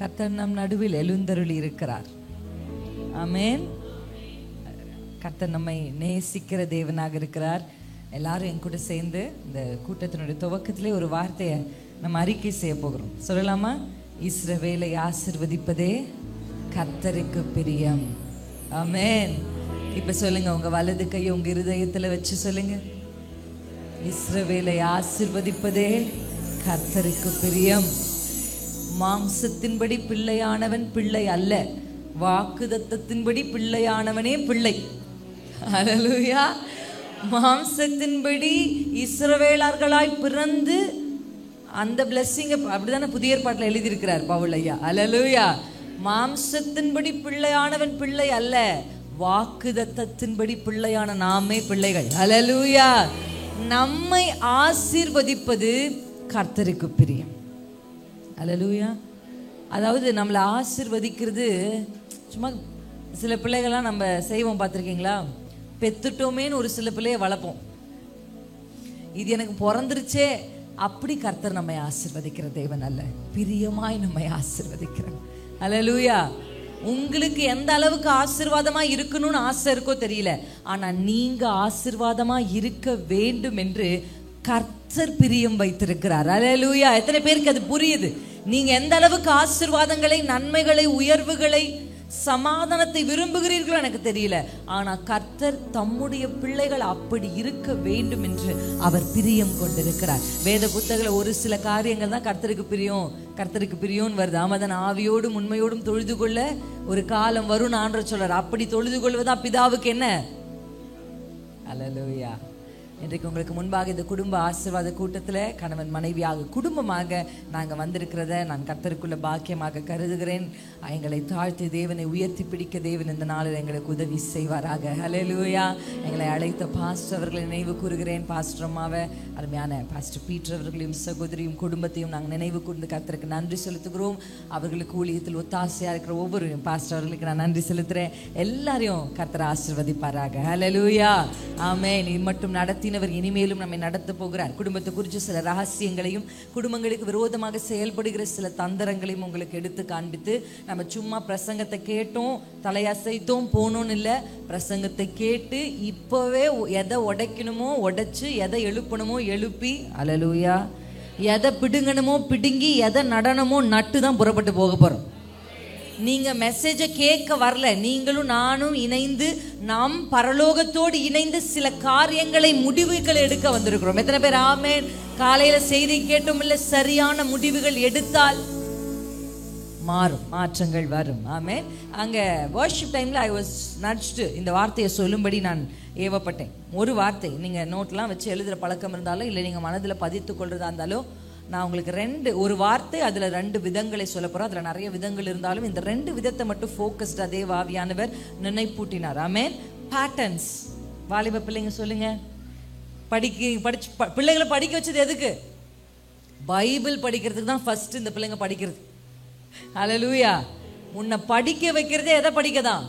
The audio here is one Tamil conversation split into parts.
கர்த்தர் நம் நடுவில் எழுந்தருளி இருக்கிறார். ஆமென். கர்த்தர் நம்மை நேசிக்கிற தேவனாக இருக்கிறார். எல்லாரும் என் கூட சேர்ந்து இந்த கூட்டத்தினுடைய துவக்கத்திலே ஒரு வார்த்தையை நம்ம அறிக்கை செய்ய போகிறோம். சொல்லலாமா? இஸ்ரவேலை ஆசீர்வதிப்பதே கர்த்தருக்கு பிரியம். ஆமென். இப்ப சொல்லுங்க, உங்க வலது கையை உங்க இருதயத்துல வச்சு சொல்லுங்க, இஸ்ரவேலை ஆசீர்வதிப்பதே கர்த்தருக்கு பிரியம். மாம்சத்தின்படி பிள்ளையானவன் பிள்ளை அல்ல, வாக்குதத்தத்தின்படி பிள்ளையானவனே பிள்ளை. ஹல்லேலூயா. மாம்சத்தின்படி இஸ்ரவேலர்களாய் பிறந்து அந்த பிளெஸிங் அப்படிதானே புதிய ஏற்பாட்டில் எழுதியிருக்கிறார் பவுல் ஐயா. ஹல்லேலூயா. மாம்சத்தின்படி பிள்ளையானவன் பிள்ளை அல்ல, வாக்குதத்தத்தின்படி பிள்ளையான நாமே பிள்ளைகள். ஹல்லேலூயா. நம்மை ஆசீர்வதிப்பது கர்த்தருக்கு பிரியம். ஹல்லேலூயா. அதாவது நம்மளை ஆசீர்வதிக்கிறது சும்மா சில பிள்ளைகள்லாம் நம்ம செய்வோம், பார்த்துருக்கீங்களா? பெத்துட்டோமேன்னு ஒரு சில பிள்ளைய வளர்ப்போம், இது எனக்கு பிறந்துருச்சே. அப்படி கர்த்தர் நம்மை ஆசீர்வதிக்கிற தேவன் அல்ல, பிரியமாய் நம்மை ஆசீர்வதிக்கிறார். ஹல்லேலூயா. உங்களுக்கு எந்த அளவுக்கு ஆசீர்வாதமா இருக்கணும்னு ஆசை இருக்கோ தெரியல, ஆனா நீங்க ஆசீர்வாதமா இருக்க வேண்டும் என்று கர்த்தர் பிரியம் வைத்திருக்கிறார். ஹல்லேலூயா. எத்தனை பேருக்கு அது புரியுது? நீங்க எந்த அளவுக்கு ஆசீர்வாதங்களை, நன்மைகளை, உயர்வுகளை, சமாதானத்தை விரும்புகிறீர்களோ எனக்கு தெரியல, ஆனா கர்த்தர் தம்முடைய பிள்ளைகள் அப்படி இருக்க வேண்டும் என்று அவர் பிரியம் கொண்டிருக்கிறார். வேத புத்தகத்துல ஒரு சில காரியங்கள் தான் கர்த்தருக்கு பிரியம், கர்த்தருக்கு பிரியோன்னு வருது. ஆமாதான், ஆவியோடும் உண்மையோடும் தொழுது கொள்ள ஒரு காலம் வரும் ஆண்டவர் சொல்றார். அப்படி தொழுது கொள்வதா பிதாவுக்கு என்ன? அல்லேலூயா. இன்றைக்கு உங்களுக்கு முன்பாக இந்த குடும்ப ஆசீர்வாத கூட்டத்தில் கணவன் மனைவியாக குடும்பமாக நாங்கள் வந்திருக்கிறத நான் கர்த்தருக்குள்ள பாக்கியமாக கருதுகிறேன். எங்களை தாழ்த்தி தேவனை உயர்த்தி பிடிக்க தேவன் இந்த நாளில் எங்களுக்கு உதவி செய்வாராக. ஹல்லேலூயா. எங்களை அழைத்த பாஸ்டர் அவர்களை நினைவு கூறுகிறேன். பாஸ்டர் அம்மாவை, அருமையான பாஸ்டர் பீட்டர் அவர்களையும் சகோதரியும் குடும்பத்தையும் நாங்கள் நினைவு கூர்ந்து கர்த்தருக்கு நன்றி செலுத்துகிறோம். அவர்களுக்கு ஊழியத்தில் ஒத்தாசையாக இருக்கிற ஒவ்வொரு பாஸ்டர் அவர்களுக்கு நான் நன்றி செலுத்துகிறேன். எல்லாரையும் கர்த்தர் ஆசீர்வதிப்பாராக. ஹல்லேலூயா. ஆமென். இது மட்டும் நடத்தினவர் இனிமேலும் நம்மை நடத்த போகிறார். குடும்பத்தை குறித்து சில ரகசியங்களையும், குடும்பங்களுக்கு விரோதமாக செயல்படுகிற சில தந்திரங்களையும் உங்களுக்கு எடுத்து காண்பித்து, நம்ம சும்மா பிரசங்கத்தை கேட்டோம், தலையசைத்தோம், போனோன்னு இல்லை. பிரசங்கத்தை கேட்டு இப்போவே எதை உடைக்கணுமோ உடைச்சு, எதை எழுப்பணுமோ எழுப்பி, ஹல்லேலூயா, எதை பிடுங்கணுமோ பிடுங்கி, எதை நடனமோ நட்டு தான் புறப்பட்டு போக போகிறோம். நீங்க மெசேஜை கேட்க வரல, நீங்களும் நானும் இணைந்து நாம் பரலோகத்தோடு இணைந்து சில காரியங்களை, முடிவுகளை எடுக்க வந்திருக்கிறோம். எத்தனை பேர் ஆமென்? காலையில செய்தி கேட்டும் இல்லை, சரியான முடிவுகள் எடுத்தால் மாறும், மாற்றங்கள் வரும். ஆமென். அங்க வர்ஷிப் டைம்ல ஐ வாஸ் நட்ஜ்டு, இந்த வார்த்தையை சொல்லும்படி நான் ஏவப்பட்டேன். ஒரு வார்த்தை, நீங்க நோட்லாம் வச்சு எழுதுற பழக்கம் இருந்தாலும் இல்லை நீங்க மனதில் பதித்து கொள்றதா இருந்தாலும், நான் உங்களுக்கு ஒரு வார்த்தை, அதுல 2 விதங்களை சொல்ல போறோம். அதுல நிறைய விதங்கள் இருந்தாலும் இந்த 2 விதத்தை மட்டும் ஃபோக்கஸ்டா தேவ ஆவியானவர் நினைப்பூட்டினார். ஆமென். பேட்டர்ன்ஸ். வாலிப பிள்ளைங்க சொல்லுங்க, படிச்சு பிள்ளைங்களை படிக்க வச்சது எதுக்கு? பைபிள் படிக்கிறதுக்கு தான் ஃபர்ஸ்ட் இந்த பிள்ளைங்க படிக்கிறது. ஹல்லேலூயா. உன்னை படிக்க வைக்கிறதே எதை படிக்கதான்?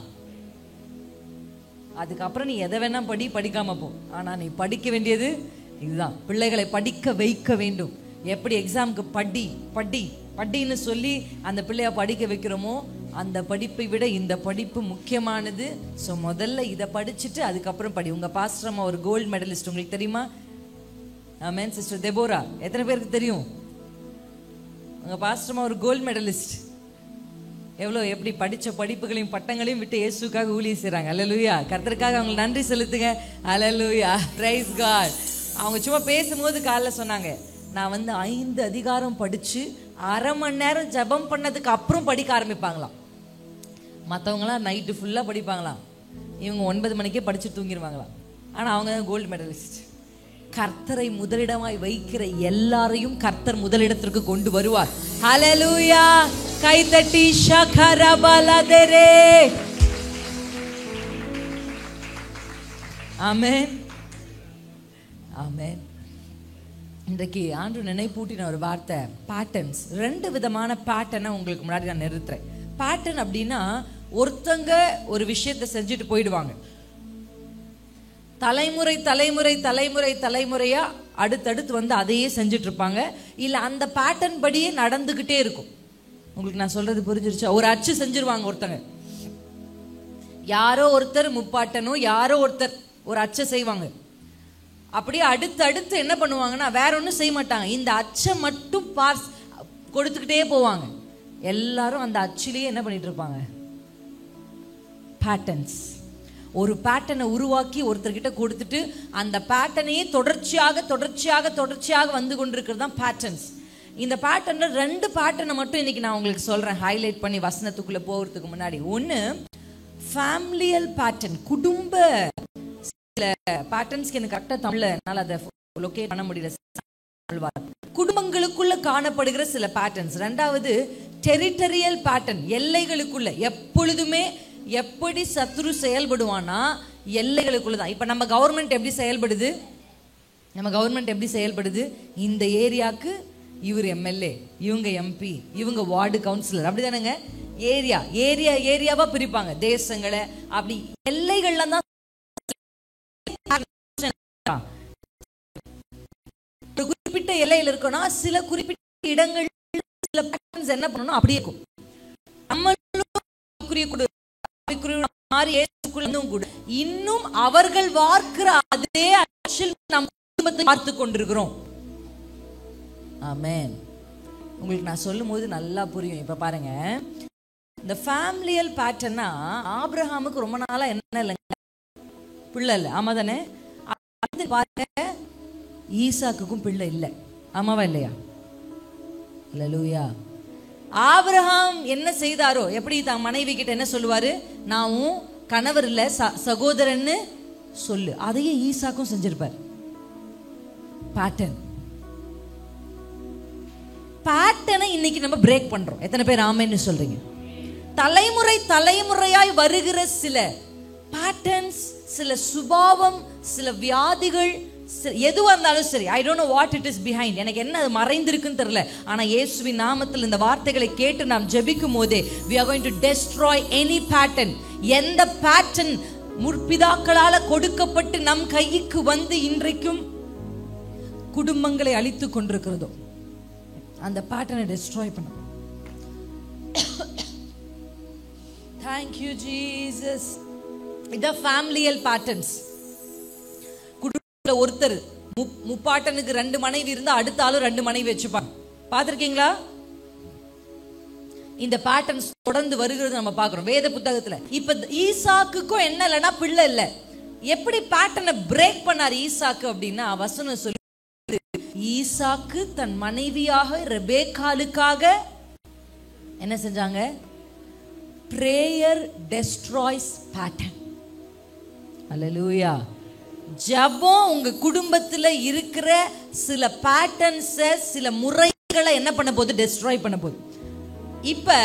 அதுக்கப்புறம் நீ எதை வேணா படிக்காம போ, ஆனா நீ படிக்க வேண்டியது இதுதான். பிள்ளைகளை படிக்க வைக்க வேண்டும். எப்படி எக்ஸாமுக்கு படின்னு சொல்லி அந்த பிள்ளைய படிக்க வைக்கிறோமோ, அந்த படிப்பை விட இந்த படிப்பு முக்கியமானது. ஸோ முதல்ல இதை படிச்சுட்டு அதுக்கப்புறம் படி. உங்க பாஸ்டர் அம்மா ஒரு கோல்டு மெடலிஸ்ட், உங்களுக்கு தெரியுமா? ஆமென். சிஸ்டர் தெபோரா, எத்தனை பேருக்கு தெரியும்? உங்க பாஸ்டர் அம்மா ஒரு கோல்டு மெடலிஸ்ட். எப்படி படிச்ச படிப்புகளையும் பட்டங்களையும் விட்டு இயேசுக்காக ஊழியம் செய்றாங்க. ஹல்லேலூயா. கர்த்தருக்காக அவங்க நன்றி செலுத்துங்க. ஹல்லேலூயா. Praise God. அவங்க சும்மா பேசும்போது காலைல சொன்னாங்க, நான் 5 அதிகாரம் படிச்சு 1/2 மணி நேரம் ஜெபம் பண்ணதுக்கு அப்புறம் படிக்க ஆரம்பிப்பாங்களாம். மற்றவங்களாம் நைட்டு ஃபுல்லாக படிப்பாங்களாம், இவங்க 9 மணிக்கே படிச்சு தூங்கிடுவாங்களாம். ஆனால் அவங்க தான் கோல்டு மெடலிஸ்ட். கர்த்தரை முதலிடமாய் வைக்கிற எல்லாரையும் கர்த்தர் முதலிடத்திற்கு கொண்டு வருவார். ஹல்லேலூயா. கைதட்டி ஷகரபலதரே. ஆமென். ஆமென். இன்றைக்கு ஆண்டவர் நினைப்பூட்டின ஒரு வார்த்தை, பேட்டர்ன்ஸ். 2 விதமான பேட்டர்னை உங்களுக்கு முன்னாடி நான் நிறுத்துறேன். பேட்டர்ன் அப்படின்னா ஒருத்தங்க ஒரு விஷயத்தை செஞ்சுட்டு போயிடுவாங்க, தலைமுறை தலைமுறை தலைமுறை தலைமுறையா அடுத்தடுத்து அதையே செஞ்சுட்டு இருப்பாங்க. இல்ல அந்த பேட்டர்ன் படியே நடந்துகிட்டே இருக்கும். உங்களுக்கு நான் சொல்றது புரிஞ்சிருச்சா? ஒரு அச்சு செஞ்சிருவாங்க ஒருத்தங்க, யாரோ ஒருத்தர் முப்பாட்டனோ யாரோ ஒருத்தர் ஒரு அச்சை செய்வாங்க. அப்படியே அடுத்து என்ன பண்ணுவாங்கன்னா வேற ஒன்றும் செய்ய மாட்டாங்க, இந்த அச்சை மட்டும் கொடுத்துக்கிட்டே போவாங்க. எல்லாரும் அந்த அச்சிலேயே என்ன பண்ணிட்டு இருப்பாங்க? பேட்டர்ன்ஸ். ஒரு பேட்டர்னை உருவாக்கி ஒருத்தர்கிட்ட கொடுத்துட்டு அந்த பேட்டர்னையே தொடர்ச்சியாக வந்து கொண்டிருக்கிறது தான் பேட்டர்ன்ஸ். இந்த பேட்டர்ன்ல 2 பேட்டர்னை மட்டும் இன்னைக்கு நான் உங்களுக்கு சொல்றேன், ஹைலைட் பண்ணி வசனத்துக்குள்ள போகிறதுக்கு முன்னாடி. ஒன்னு ஃபேமிலியல் பேட்டர்ன், குடும்ப. சில பேட்டர்ன்ஸ்க்கு எனக்கு கரெக்டா தமிழ்ல என்னால அதை லொகேட் பண்ண முடியல. குடும்பங்களுக்குள்ள காணப்படுகிற சில பேட்டர்ன்ஸ். 2வது டெரிட்டரியல் பேட்டர்ன், எல்லைகளுக்குள்ள. எப்பொழுதுமே எப்படி சத்துரு செயல்படுவானா எல்லைகளுக்குள்ளதான். இப்ப நம்ம கவர்மெண்ட் எப்படி செயல்படுது? இந்த ஏரியாக்கு இவர் எம்எல்ஏ, இவங்க எம்பி, இவங்க வார்டு கவுன்சிலர், அப்படிதானங்க? ஏரியாவா பிரிப்பாங்க தேசங்களை. அப்படி எல்லைகள்ல தான் குறிப்பிட்ட எல்லையில் இருக்கணும். சில குறிப்பிட்ட இடங்கள் சில பேட்டர்ன்ஸ் என்ன பண்ணணும் அப்படியே இருக்கும். இன்னும் அவர்கள் வார்க்கிற அதே நம் குடும்பத்தை பார்த்து கொண்டிருக்கிறோம். ஆமென். உங்களுக்கு நான் சொல்லும் போது நல்லா புரியும். இப்ப பாருங்க, இந்த ஃபேமிலியல் பேட்டர்னா ஆபிரகாமுக்கு ரொம்ப நாளா என்ன இல்லைங்க, பிள்ளை இல்லை. ஆமா தானே? பாருங்க, ஈசாக்குக்கும் பிள்ளை இல்லை. ஆமாவா இல்லையா? அல்லேலூயா. ஆபிரகாம் என்ன செய்தாரோ, எப்படி தான் மனைவி கிட்ட என்ன சொல்லுவாரு? நான் கணவர் இல்ல சகோதரன்னு சொல்லு. அதையே ஈசாக்கும் செஞ்சிருப்பார். பேட்டர்னை இன்னைக்கு நம்ம பிரேக் பண்றோம். எத்தனை பேர் ஆமென்னு சொல்றீங்க? தலைமுறையாய் வருகிற சில பேட்டர்ன்ஸ், சில சுபாவம், சில வியாதிகள், எதுவா இருந்தாலும் சரி, I don't know what it is behind, எனக்கு என்ன அது மறைந்திருக்குன்னு தெரியல. ஆனா இயேசுவின் நாமத்தில் இந்த வார்த்தைகளை கேட்டு நாம் ஜெபிக்கும் போதே we are going to destroy any pattern. எந்த பேட்டர்ன் முற்பிதாக்களால கொடுக்கப்பட்டு நம் கைக்கு வந்து இன்றைக்கும் குடும்பங்களை அழித்துக் கொண்டிருக்கிறதோ அந்த பேட்டர்னை டெஸ்ட்ராய் பண்ண. Thank you Jesus. இத ஃபேமிலியல் பேட்டர்ன்ஸ். குடும்பத்துல ஒருத்தர் முப்பாட்டனுக்கு 2 மனைவி இருந்தா அடுத்த ஆளு 2 மனைவி வச்சுப்பாங்க. பாத்திருக்கீங்களா? இந்த பேட்டர்ன்ஸ் தொடர்ந்து வருகிறது நம்ம பார்க்கிறோம் வேத புத்தகத்துல. இப்ப ஈசாக்குக்கும் என்ன இல்லைன்னா பிள்ளை இல்ல. எப்படி பேட்டர்னை பிரேக் பண்ணார் ஈசாக்கு அப்படின்னா, வசனம் சொல்லி ஈசாக்கு தன் மனைவியாக ரெபேக்காளுக்காக என்ன செஞ்சாங்க? prayer destroys pattern. அல்லேலூயா. ஜெபம் உங்க குடும்பத்துல இருக்கிற சில பேட்டர்ன்ஸ், சில முறைகளை என்ன பண்ண போகுது? டெஸ்ட்ராய் பண்ண போகுது. இப்ப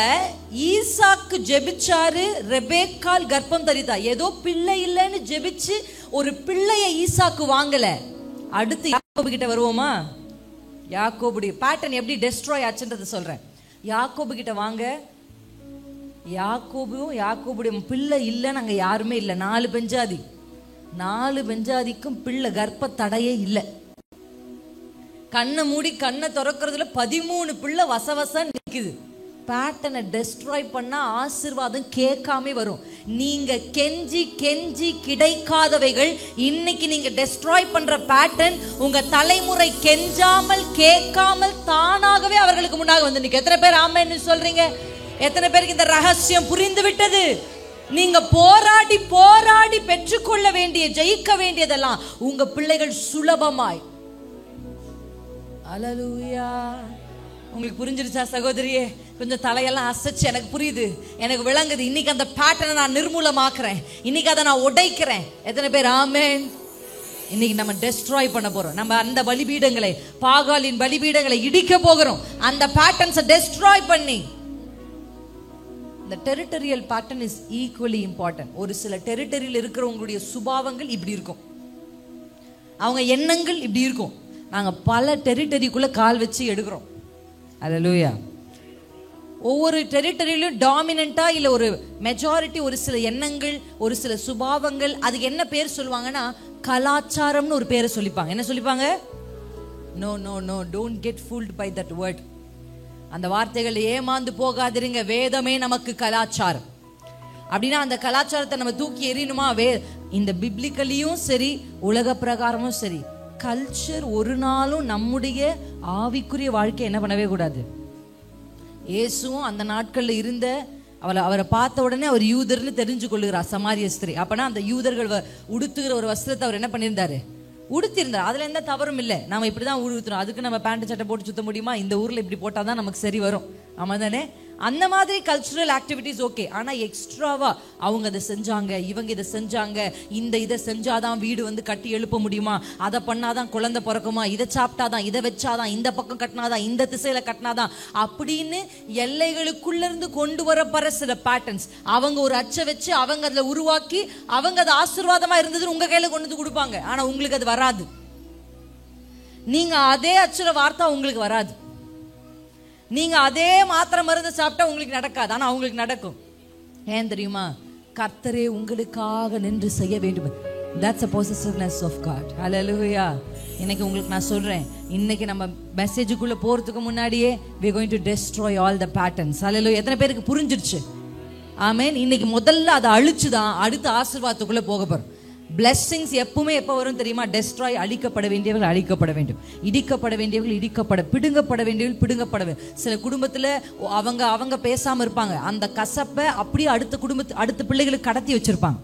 ஈசாக்கு ஜெபிச்சாரு, ரெபேக்காள் கர்ப்பம் தரித்தா. ஏதோ பிள்ளை இல்லைன்னு ஜெபிச்சு ஒரு பிள்ளைய ஈசாக்கு வாங்கல. அடுத்து யாக்கோபு கிட்ட வருவோமா? யாக்கோபுடைய பேட்டர்ன் எப்படி டெஸ்ட்ராய் ஆச்சுன்றது சொல்றேன். யாக்கோபு கிட்ட வாங்க. யாக்கோபுடைய பிள்ளை இல்லைன்னு அங்க யாருமே இல்லை. 4 பெஞ்சாதி, 4 பெஞ்சாதிக்கும் பிள்ளை கர்ப்ப தடையே இல்லை. கண்ணை மூடி கண்ணை திறக்கிறதுல 13 பிள்ளை வசவச நிக்குது. பேட்டர்னை டெஸ்ட்ராய் பண்ணா ஆசீர்வாதம் கேட்காம வரும். நீங்க கெஞ்சி கெஞ்சி கிடைக்காதவைகள் இன்னைக்கு நீங்க டெஸ்ட்ராய் பண்ற பேட்டர்ன் உங்க தலைமுறை கெஞ்சாமல் கேட்காமல் தானாகவே அவர்களுக்கு முன்னாக வந்து நிக்க. எத்தனை பேர் ஆமென்னு சொல்றீங்க? எத்தனை பேருக்கு இந்த ரகசியம் புரிந்து விட்டது? நீங்க போராடி போராடி பெற்றுக்கொள்ள வேண்டிய, ஜெயிக்க வேண்டியதெல்லாம் உங்க பிள்ளைகள் சுலபமாய். அல்லேலூயா. உங்களுக்கு புரிஞ்சிருச்சா சகோதரியே? கொஞ்சம் தலையெல்லாம் அசைச்சு எனக்கு புரியுது, எனக்கு விளங்குது. இன்னைக்கு அந்த பேட்டர்னை நான் நிர்மூலமாக்குறேன், இன்னைக்கு அதை நான் உடைக்கிறேன். எத்தனை பேர் ஆமென்? இன்னைக்கு நம்ம டெஸ்ட்ராய் பண்ண போறோம். நம்ம அந்த பலிபீடங்களை, பாகாலின் பலிபீடங்களை இடிக்க போகிறோம். அந்த பேட்டர்ன்ஸை டெஸ்ட்ராய் பண்ணி. The territorial pattern is equally important. ஒரு சில டெரிட்டரியில் இருக்கிறவங்களுடைய சுபாவங்கள் இப்படி இருக்கும், அவங்க எண்ணங்கள் இப்படி இருக்கும். நாங்க பல டெரிட்டரிக்குள்ள கால் வச்சு எடுக்கிறோம். அல்லேலூயா. ஒவ்வொரு டெரிட்டரியிலும் டாமினண்டா இல்ல ஒரு மெஜாரிட்டி ஒரு சில எண்ணங்கள், ஒரு சில சுபாவங்கள், அதுக்கு என்ன பேர் சொல்லுவாங்கன்னா கலாச்சாரம்னு ஒரு பேரை சொல்லிப்பாங்க. என்ன சொல்லிப்பாங்க? No no no, don't get fooled by that word. அந்த வார்த்தைகள் ஏமாந்து போகாதிருங்க. வேதமே நமக்கு கலாச்சாரம். அப்படின்னா அந்த கலாச்சாரத்தை நம்ம தூக்கி எறியணுமா? இந்த பிப்ளிக்கலியும் சரி உலக பிரகாரமும் சரி, கல்ச்சர் ஒரு நாளும் நம்முடைய ஆவிக்குரிய வாழ்க்கை என்ன பண்ணவே கூடாது. இயேசுவும் அந்த நாட்கள்ல இருந்த அவரை பார்த்த உடனே அவர் யூதர்னு தெரிஞ்சு கொள்ளுகிறார் சமாரிய ஸ்திரீ. அப்பனா அந்த யூதர்கள் உடுத்துகிற ஒரு வஸ்திரத்தை அவர் என்ன பண்ணியிருந்தாரு? உடுத்திருந்தார். அதுல எந்த தவறும் இல்லை. நம்ம இப்படிதான் உடுத்துறோம், அதுக்கு நம்ம பேண்ட் சட்டை போட்டு சுத்த முடியுமா? இந்த ஊர்ல இப்படி போட்டாதான் நமக்கு சரி வரும், ஆமா தானே? அந்த மாதிரி கல்ச்சுரல் ஆக்டிவிட்டிஸ் ஓகே. ஆனா எக்ஸ்ட்ராவா அவங்க அதை செஞ்சாங்க, இவங்க இதை செஞ்சாங்க, இதை செஞ்சாதான் வீடு வந்து கட்டி எழுப்ப முடியுமா, அதை பண்ணாதான் குழந்தை பிறக்குமா, இதை சாப்பிட்டாதான், இதை வச்சாதான், இந்த பக்கம் கட்டினாதான், இந்த திசையில கட்டினாதான் அப்படின்னு எல்லைகளுக்குள்ள இருந்து கொண்டு வரப்படுற சில பேட்டர்ன்ஸ் அவங்க ஒரு அச்சை வச்சு அவங்க அதுல உருவாக்கி அவங்க அது ஆசீர்வாதமா இருந்ததுன்னு உங்க கையில கொண்டு வந்து கொடுப்பாங்க. ஆனா உங்களுக்கு அது வராது. நீங்க அதே அச்சுல வார்த்தை உங்களுக்கு வராது. நீங்க அதே மாத்திரை மருந்து சாப்பிட்டா உங்களுக்கு நடக்காது, ஆனா அவங்களுக்கு நடக்கும். ஏன் தெரியுமா? கர்த்தரே உங்களுக்காக நின்று செய்ய வேண்டும். That's a possessiveness of God. Hallelujah. இன்னைக்கு உங்களுக்கு நான் சொல்றேன், இன்னைக்கு நம்ம மெசேஜுக்குள்ள போறதுக்கு முன்னாடியே we are going to destroy all the patterns. Hallelujah. எத்தனை பேருக்கு புரிஞ்சிருச்சு? ஆமென். இன்னைக்கு முதல்ல அதை அழிச்சுதான் அடுத்த ஆசீர்வாதத்துக்குள்ள போக போறோம். பிளெஸிங்ஸ் எப்பவுமே எப்போ வரும் தெரியுமா? டெஸ்ட்ராய், அழிக்கப்பட வேண்டியவர்கள் அழிக்கப்பட வேண்டும், இடிக்கப்பட வேண்டியவர்கள் இடிக்கப்பட, பிடுங்கப்பட வேண்டியவர்கள் பிடுங்கப்பட வேண்டும். சில குடும்பத்துல அவங்க பேசாம இருப்பாங்க, அந்த கசப்பை அப்படியே அடுத்த பிள்ளைகளுக்கு கடத்தி வச்சிருப்பாங்க.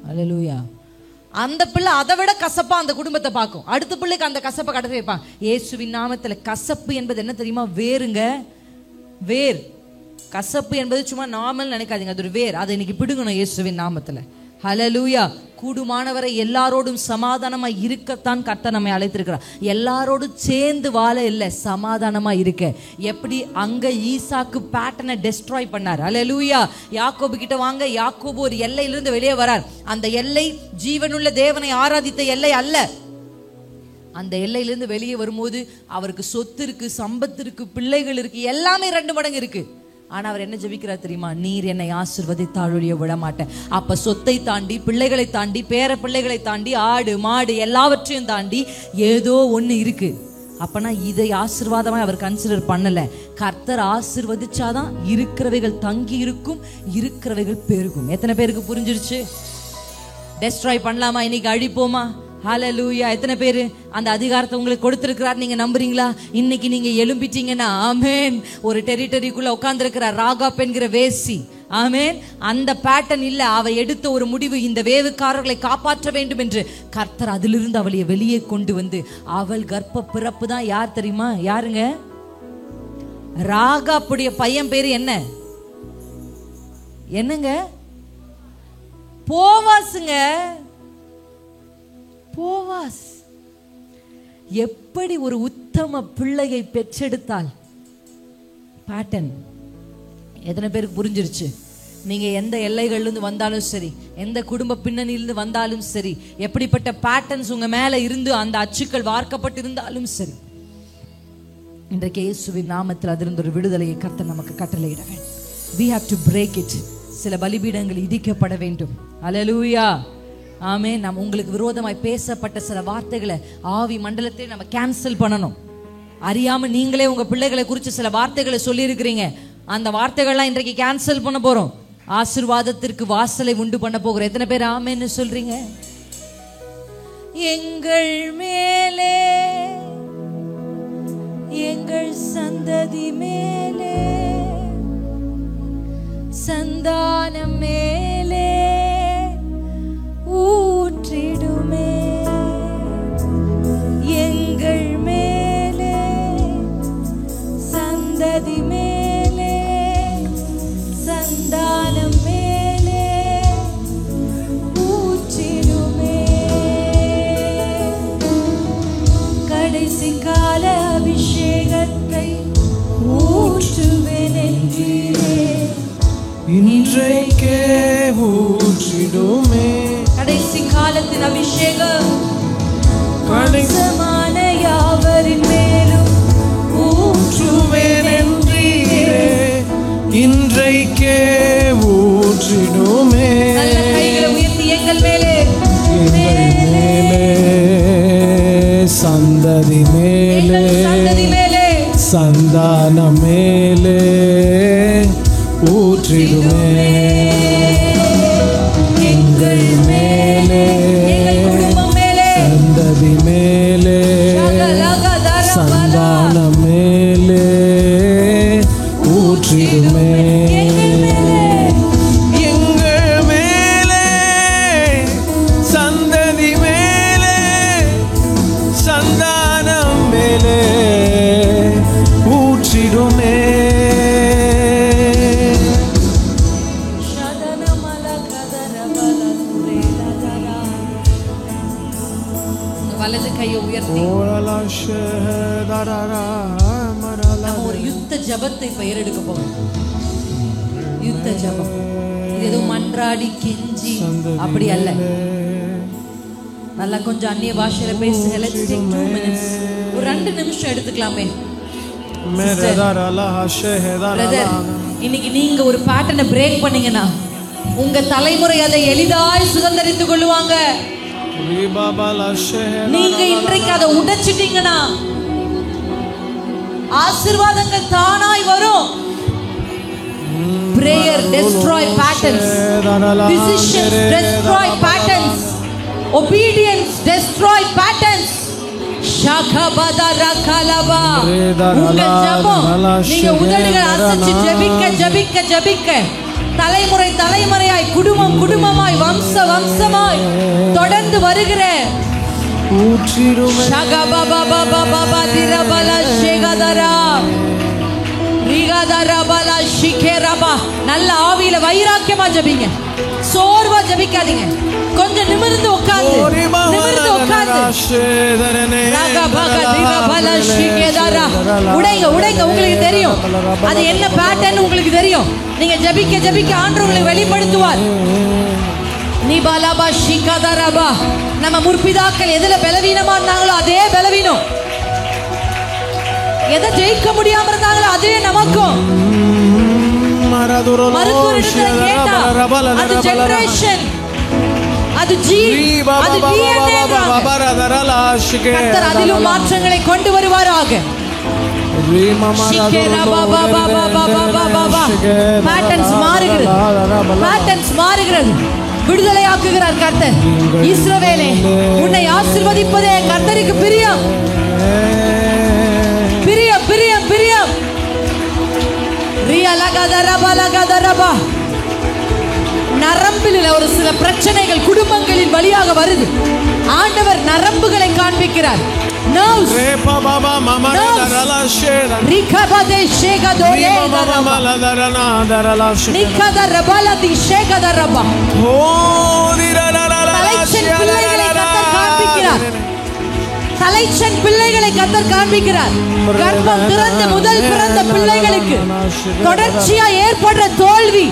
அல்லேலூயா. அந்த பிள்ளை அதை விட கசப்பா அந்த குடும்பத்தை பார்க்கும், அடுத்த பிள்ளைக்கு அந்த கசப்பை கடத்தி வைப்பாங்க. இயேசுவின் நாமத்துல கசப்பு என்பது என்ன தெரியுமா? வேறுங்க, வேர். கசப்பு என்பது சும்மா நார்மல் நினைக்காதீங்க, அது ஒரு வேர். அதை இன்னைக்கு பிடுங்கணும் இயேசுவின் நாமத்துல. ஹல்லேலூயா. கூடுமானவரை எல்லாரோடும் சமாதானமா இருக்கத்தான் கர்த்தர் நம்மை அழைத்திருக்கிறார். எல்லாரோடும் சேர்ந்து வாழ இல்லை, சமாதானமா இருக்க. எப்படி அங்க ஈசாக்கு பேட்டர்னை டெஸ்ட்ராய் பண்ணார். ஹல்லேலூயா. யாக்கோபு கிட்ட வாங்க, யாக்கோபு ஒரு எல்லையிலிருந்து வெளியே வரார். அந்த எல்லை ஜீவனுள்ள தேவனை ஆராதித்த எல்லை அல்ல. அந்த எல்லையிலிருந்து வெளியே வரும்போது அவருக்கு சொத்து இருக்கு, சம்பத்து இருக்கு, பிள்ளைகள் இருக்கு, எல்லாமே 2 மடங்கு இருக்கு. ஆனா அவர் என்ன ஜெபிக்கிறார் தெரியுமா? நீர் என்னை ஆசீர்வதித்தால் ஒழிய விட மாட்டேன். அப்ப சொத்தை தாண்டி, பிள்ளைகளை தாண்டி, பேர பிள்ளைகளை தாண்டி, ஆடு மாடு எல்லாவற்றையும் தாண்டி ஏதோ ஒண்ணு இருக்கு. அப்பனா இதை ஆசீர்வாதமா அவர் கன்சிடர் பண்ணல. கர்த்தர் ஆசீர்வதிச்சாதான் இருக்கிறவைகள் தங்கி இருக்கும், இருக்கிறவைகள் பெருகும். எத்தனை பேருக்கு புரிஞ்சிருச்சு? டெஸ்ட்ராய் பண்ணலாமா? இன்னைக்கு அழிப்போமா? ஹல்லேலூயா. எத்தனை பேரு அந்த அதிகாரத்தை உங்களுக்கு கொடுத்திருக்கிறார்? நீங்க நம்புறீங்களா? இன்னைக்கு நீங்க எழும்பிட்டீங்கன்னா ஆமென். ஒரு டெரிட்டரிக்குள்ள உட்கார்ந்து இருக்கிறார் ராகாப் என்கிற வேசி. ஆமென். அந்த பேட்டர்ன் இல்ல, அவ எடுத்த ஒரு முடிவு, இந்த வேவுக்காரர்களை காப்பாற்ற வேண்டும் என்று. கர்த்தர் அதிலிருந்து அவளை வெளியே கொண்டு வந்து, அவள் கர்ப்ப பிறப்பு தான் யார் தெரியுமா? யாருங்க? ராகாப்புடைய பையன் பேரு என்னங்க? போவாசுங்க. போவாஸ் எப்படி ஒரு உத்தம பிள்ளையை பெற்றெடுத்தால் பேட்டர்ன். எத்தனை பேருக்கு புரிஞ்சிருச்சு? நீங்க எந்த எல்லைகள்ல இருந்து வந்தாலும் சரி, எந்த குடும்ப பின்னணியிலிருந்து வந்தாலும் சரி, எப்படிப்பட்ட பேட்டர்ன்ஸ் உங்க மேல இருந்து அந்த அச்சுக்கள் வார்க்கப்பட்டு இருந்தாலும் சரி, இன்றைக்கு இயேசுவின் நாமத்தில் அதிலிருந்து ஒரு விடுதலையை கர்த்தர் நமக்கு கட்டளையிட வேண்டும். We have to break it. சில பலிபீடங்கள் இடிக்கப்பட வேண்டும். அல்லேலூயா. ஆமென். நாம் உங்களுக்கு விரோதமாய் பேசப்பட்ட சில வார்த்தைகளை ஆவி மண்டலத்தை நம்ம கேன்சல் பண்ணணும். அறியாம நீங்களே உங்க பிள்ளைகளை குறித்து சில வார்த்தைகளை சொல்லி இருக்கிறீங்க. அந்த வார்த்தைகள்லாம் இன்றைக்கு கேன்சல் பண்ண போறோம். ஆசீர்வாதத்திற்கு வாசலை உண்டு பண்ண போகிறோம். எத்தனை பேர் ஆமென்னு சொல்றீங்க? எங்கள் மேலே, எங்கள் சந்ததி மேலே, சந்தானம் மேலே ஊற்றிடுமே. எங்கள் மேலே, சந்ததி மேலே, சந்தானம் மேலே ஊற்றிடுமே. கடைசி கால அபிஷேகத்தை ஊற்றுவேன் என்றீரே, இன்றைக்கே ஊற்றிடுமே. கடைசி காலத்தின் அபிஷேகம் கடைசமான யாவரின் மேலும் ஊற்றுவேன் என்றீரே, இன்றைக்கே ஊற்றிடுமே. நல்ல கைகளை உயர்த்தி எங்கள் மேலே, சந்ததி மேலே, சந்தானம் மேலே ஊற்றிடுமே. எங்கள் மேலே சந்ததி மேலே சந்தானம் மேலே ஊற்றிடுமே. எங்கள் மேலே சந்ததி மேலே சந்தானம் மேலே ஊற்றிடுமே. வலது கையை உயர்த்தி நம்ம ஒரு யுத்த ஜபத்தை பெயரெடுக்க போறோம். யுத்த ஜபம் இது ஏதோ மன்றாடி கெஞ்சி அப்படி அல்ல. நல்லா கொஞ்சம் அந்நிய பாஷையில பேசுங்க. Let's take 2 minutes. ஒரு 2 நிமிஷம் எடுத்துக்கலாமே. இன்னைக்கு நீங்க ஒரு பேட்டர்னை பிரேக் பண்ணீங்கன்னா உங்க தலைமுறை அதை எளிதாய் சுதந்திரித்துக் கொள்ளுவாங்க. நீங்க இன்றைக்கு அதை உடைச்சிட்டீங்கன்னா ஆசீர்வாதங்கள் தானாய் வரும். Prayer destroy patterns. Decisions destroy patterns. Obedience destroy patterns. Shakabada rakalaba. உங்க ஜெபம் நீங்க உதடுகளை அசைச்சு ஜெபிக்க ஜெபிக்க ஜெபிக்க தலைமுறை தலைமுறையாய் குடும்பம் குடும்பமாய் வம்ச வம்சமாய் தொடர்ந்து வருகிற நல்ல ஆவியில வைராக்கியமா ஜெபிங்க. சோர்வா ஜெபிக்காதீங்க. கொஞ்சம் நிமிர்ந்து உட்கார்ந்து உடைங்க உடைங்க. உங்களுக்கு தெரியும் அது என்ன பேட்டர்ன், உங்களுக்கு தெரியும். நீங்க ஜெபிக்க ஜெபிக்க ஆண்டவர் உங்களுக்கு வெளிப்படுத்துவார். நிபாலபா ஷிகதரபா. நம்ம முற்பிதாக்கள் எதுல பலவீனமா இருந்தாங்களோ அதே பலவீனம், எதை ஜெயிக்க முடியாம இருந்தாங்களோ அதே நமக்கும். மருத்துவரிடத்துல கேட்டா அது ஜெனரேஷன், அது ஜீன், அது DNA. கர்த்தர் அதிலும் மாற்றங்களை கொண்டு வருவாராக. பேட்டர்ன்ஸ் மாறுகிறது, பேட்டர்ன்ஸ் மாறுகிறது. விடுதலையாக்குகிறார் கர்த்தர். இஸ்ரவேலே, உன்னை ஆசீர்வதிப்பதே கர்த்தருக்கு பிரியம், பிரியம், பிரியம், பிரியம். நரம்பில் ஒரு சில பிரச்சனைகள் குடும்பங்களின் வழியாக வருது. ஆண்டவர் நரம்புகளை காண்பிக்கிறார். தலைச்சன் பிள்ளைகளை கர்த்தர் காண்பிக்கிறார். கர்ப்பம் திறந்த முதல் பிறந்த பிள்ளைகளுக்கு தொடர்ச்சியா ஏற்படுற தோல்வி.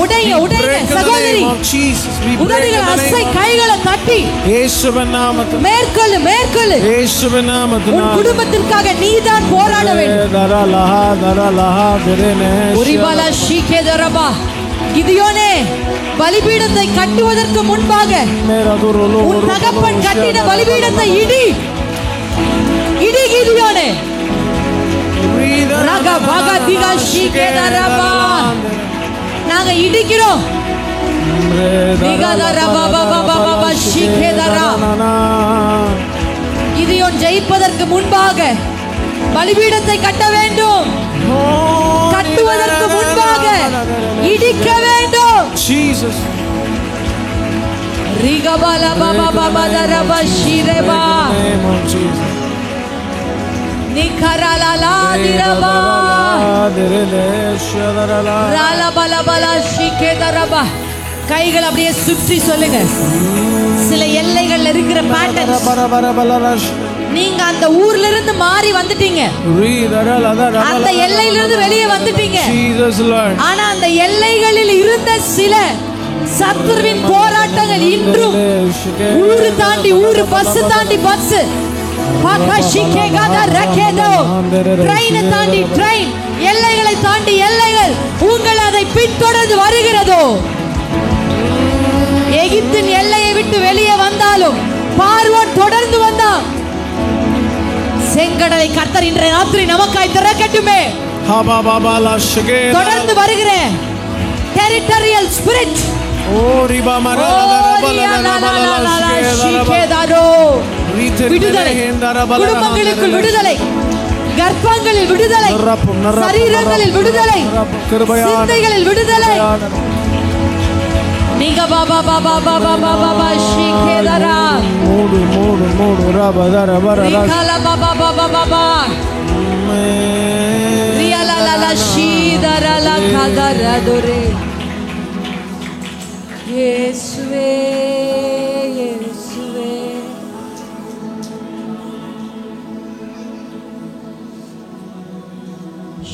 உடைய உடைய சகோதரி, உதடுகள் அசை, கைகளை தட்டி மேற்கொள்ளு மேற்கொள்ளு. உன் குடும்பத்திற்காக நீதான் போராட வேண்டும். கிதியோனே, பலிபீடத்தை கட்டுவதற்கு முன்பாக உன் தகப்பன் கட்டின பலிபீடத்தை இடி இடி. கிதியோனே, நாங்க இடிக்கிறோம். கிதியோன் ஜெயிப்பதற்கு முன்பாக பலிபீடத்தை கட்ட வேண்டும். கட்டுவதற்கு முன்பாக இடிக்க வேண்டும். கைகள் அப்படியே சுற்றி சொல்லுங்க. சில எல்லைகள் இருக்கிற பேட்டர்ன்ஸ், நீங்க அந்த ஊர்ல இருந்து மாறி வந்துட்டீங்க, அந்த எல்லையில இருந்து வெளியே வந்துட்டீங்க. ஆனா அந்த எல்லைகளில் இருந்த சில சத்துருவின் போராட்டங்கள் இன்றும் ஊரு தாண்டி ஊரு, பஸ் தாண்டி பஸ், தாண்டி ட்ரெயின், எல்லைகளை தாண்டி எல்லைகள் உங்கள் அதை பின்தொடர்ந்து வருகிறதோ. எகிப்தின் எல்லையை விட்டு வெளியே வந்தாலும் பார்வோன் தொடர்ந்து வந்தான். செங்கடலை கர்த்தர் இன்றைய ராத்திரி நமக்காய் திறக்கட்டுமே. தொடர்ந்து வருகிற territorial spirit விடுதலை, குடும்பங்களுக்குள் விடுதலை, கர்ப்பங்களில் விடுதலை, சரீரங்களில் விடுதலை, சிந்தைகளில் விடுதலை. நீங்க பாபா பாபா பாபா பாபா பாபா ஷிகேதரா மூடு மூடு மூடு ரபதர வரர கல பாபா பாபா பாபா ரியலா லா ஷீதரா லா கதர துரே இயேசுவே இயேசுவே.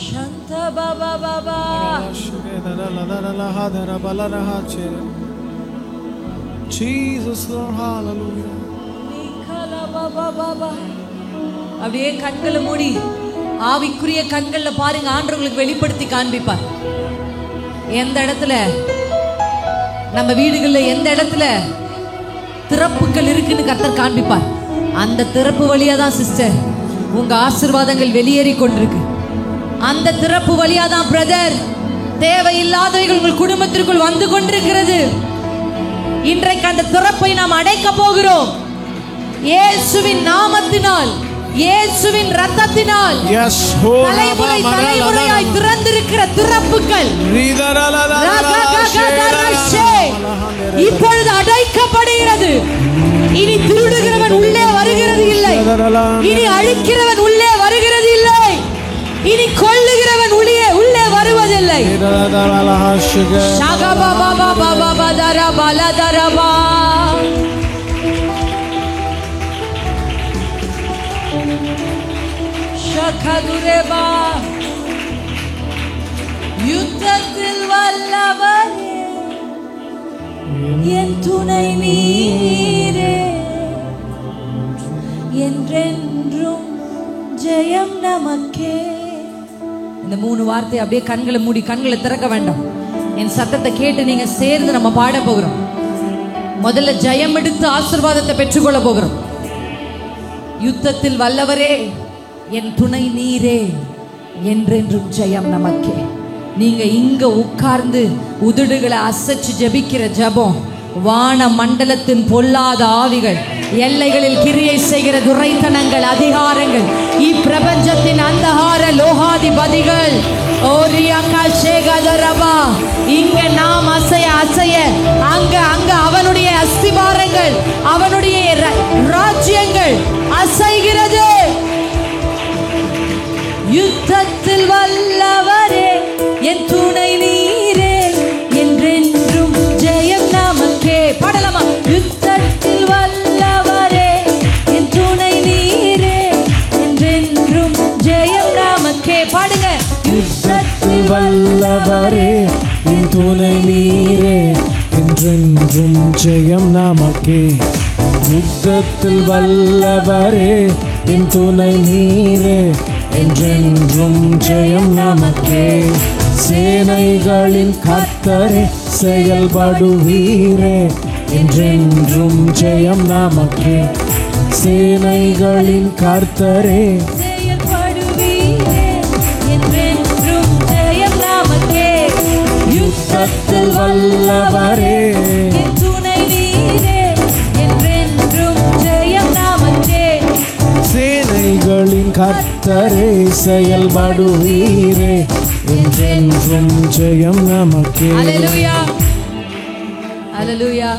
சந்த Baba Baba Jesus Lord hallelujah. அப்படியே கண்களை மூடி ஆவிக்குரிய கண்கள்ல பாருங்க, ஆண்டவங்களுக்கு வெளிப்படுத்தி காண்பிப்பார். எந்த இடத்துல நம்ம வீடுகள்ல எந்த இடத்துல திறப்புகள் இருக்குன்னு கர்த்தர் காண்பிப்பார். அந்த திறப்பு வழியா தான் சிஸ்டர் உங்க ஆசீர்வாதங்கள் வெளியேறி கொண்டிருக்கு. அந்த திறப்பு வழியா தான் பிரதர் தேவையில்லாதவைகள் உங்கள் குடும்பத்திற்குள் வந்து கொண்டிருக்கிறது. இன்றைக்கு அந்த திறப்பை நாம் அடைக்க போகிறோம். இயேசுவின் நாமத்தினால், இயேசுவின் இரத்தத்தினால் தலைமுறை தலைமுறையாய் திறந்திருக்கிற திறப்புகள் இப்பொழுது அடைக்கப்படுகிறது. இனி திருடுகிறவன் உள்ளே வருகிறது இல்லை, இனி அழிக்கிறவன் உள்ளே வருகிறது இல்லை, இனி கொல்லுகிறவன் உள்ளே வருவதில்லை. யுத்தத்தில் வல்லவரே என் துணை நீரே, என்றென்றும் ஜெயம் நமக்கே. இந்த 3 வார்த்தை அப்படியே கண்களை மூடி, கண்களை திறக்க வேண்டாம். என் சத்தத்தை கேட்டு நீங்க சேர்ந்து நம்ம பாட போகிறோம். முதல்ல ஜெயம் எடுத்து ஆசீர்வாதத்தை பெற்றுக்கொள்ள போகிறோம். யுத்தத்தில் வல்லவரே என் துணை நீரே, என்றென்றும் ஜெயம் நமக்கே. நீங்க இங்க உட்கார்ந்து உதடுகளை அசைச்சு ஜெபிக்கிற ஜெபம் வான மண்டலத்தின் பொல்லாத ஆவிகள், எல்லைகளில் கிரியை செய்கிற துரைத்தனங்கள், அதிகாரங்கள், இப்பிரபஞ்சத்தின் அந்தகார லோகாதிபதிகள் இங்க நாம் அசைய அசைய அங்க அங்க அவனுடைய அஸ்திபாரங்கள், அவனுடைய ராஜ்யங்கள் அசைகிறது. யுத்தத்தில் வல்லவரே என் துணை நீரே, என்றென்றும் ஜெயம் நமக்கே. பாடலாமா? யுத்தத்தில் வல்லவரே என் துணை நீரே, என்றென்றும் ஜெயம் நமக்கே. பாடுங்க. யுத்தத்தில் வல்லவரே என் துணை நீரே, என்றென்றும் ஜெயம் நமக்கே. யுத்தத்தில் வல்லவரே என் துணை நீரே, என்றென்றும் ஜெயம் நமக்கே. சேனைகளின் கர்த்தரே செயல்படுவீரே, என்றென்றும் ஜெயம் நமக்கே. சேனைகளின் கர்த்தரே செயல்படுவீரே, என்றென்றும் ஜெயம் நமக்கே. யுத்தத்தில் வல்லவரே என் துணை நீரே, என்றென்றும் ஜெயம் நமக்கே. சேனைகளின் கர்த்தரே செயல்படுவீரே, என்றென்றும் ஜெயம் நமக்கே. அல்லேலூயா அல்லேலூயா.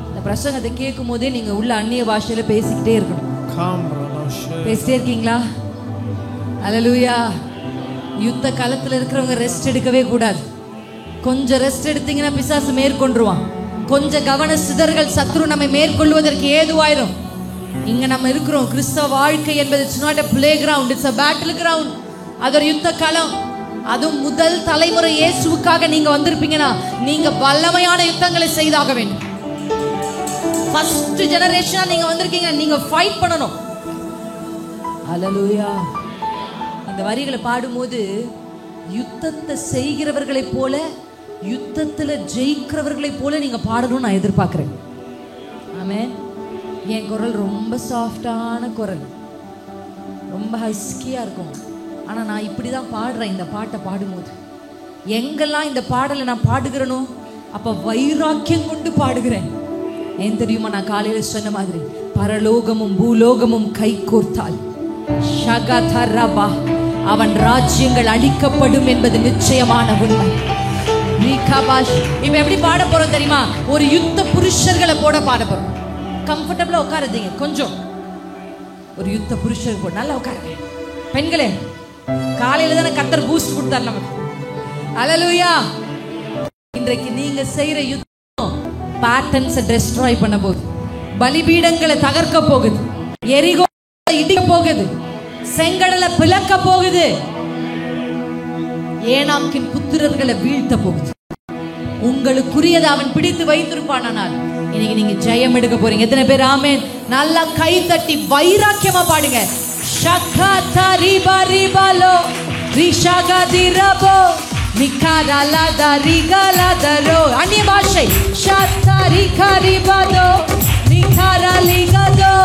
இந்த பிரசங்கத்தை கேட்கும் போதே நீங்க உள்ள அந்நிய பாஷையில பேசிக்கிட்டே இருக்கணும். பேசிட்டே இருக்கீங்களா? அல்லேலூயா. யுத்த காலத்துல இருக்கிறவங்க ரெஸ்ட் எடுக்கவே கூடாது. கொஞ்சம் ரெஸ்ட் எடுத்தீங்கன்னா பிசாசு மேற்கொண்டுருவான். கொஞ்சம் கவன சிதறல் சத்ரு நம்மை மேற்கொள்வதற்கு ஏதுவாயிரும். இங்க நம்ம இருக்கிறோம். கிறிஸ்தவ வாழ்க்கை என்பது it's not a playground, it's a battle ground. அது ஒரு யுத்த களம். அதுவும் முதல் தலைமுறை இயேசுவுக்காக நீங்க வந்திருப்பீங்கன்னா நீங்க வல்லமையான யுத்தங்களை செய்தாக வேண்டும். ஃபர்ஸ்ட் ஜெனரேஷனா நீங்க வந்திருக்கீங்க, நீங்க ஃபைட் பண்ணணும். அல்லேலூயா. இந்த வரிகளை பாடும்போது யுத்தத்தை செய்கிறவர்களை போல, யுத்தத்துல ஜெயிக்கிறவர்களை போல நீங்க பாடணும்னு நான் எதிர்பார்க்கிறேன். ஆமென். என் குரல் ரொம்ப சாஃப்டான குரல். ரொம்ப ஹஸ்கியா இருக்கும். ஆனா நான் இப்படிதான் பாடுறேன். இந்த பாட்டை பாடும்போது எங்கெல்லாம் இந்த பாடலை நான் பாடுகிறேனோ அப்ப வைராக்கியம் கொண்டு பாடுகிறேன். ஏன் தெரியுமா? நான் காலையில சொன்ன மாதிரி பரலோகமும் பூலோகமும் கை கோர்த்தால் ஷகதரபா அவன் ராஜ்யங்கள் அழிக்கப்படும் என்பது நிச்சயமான உண்மை. இப்ப எப்படி பாட போறோம் தெரியுமா? ஒரு யுத்த புருஷர்களை போட பாட போறோம். கம்ஃபர்டபிளா உட்காருதீங்க. கொஞ்சம் ஒரு யுத்த புருஷர் போட நல்லா உட்காருங்க. பெண்களே, காலையில தானே கர்த்தர் பூஸ்ட் கொடுத்தார் நமக்கு. அல்லேலூயா. இன்றைக்கு நீங்க செய்யற யுத்தம் பேட்டர்ன்ஸ் டெஸ்ட்ராய் பண்ண போகுது. பலிபீடங்களை தகர்க்க போகுது. எரிகோ இடிக்க போகுது. செங்கடலை பிளக்க போகுது. ஏனாக்கின் புத்திரர்களை வீழ்த்த போகுது. உங்களுக்குரியதை அவன் பிடித்து வைத்திருப்பானால் இன்னைக்கு நீங்க ஜெயம் எடுக்க போறீங்க. எத்தனை பேர் ஆமென்? நல்லா கை தட்டி வைராக்கியமா பாடுங்க. ஷகதரிபரிபலோ ரிஷகதிரபோ நிகாரலதரிகலதரோ. அந்நிய பாஷை. ஷத்தரிகரிபதோ நிகாரலிகதோ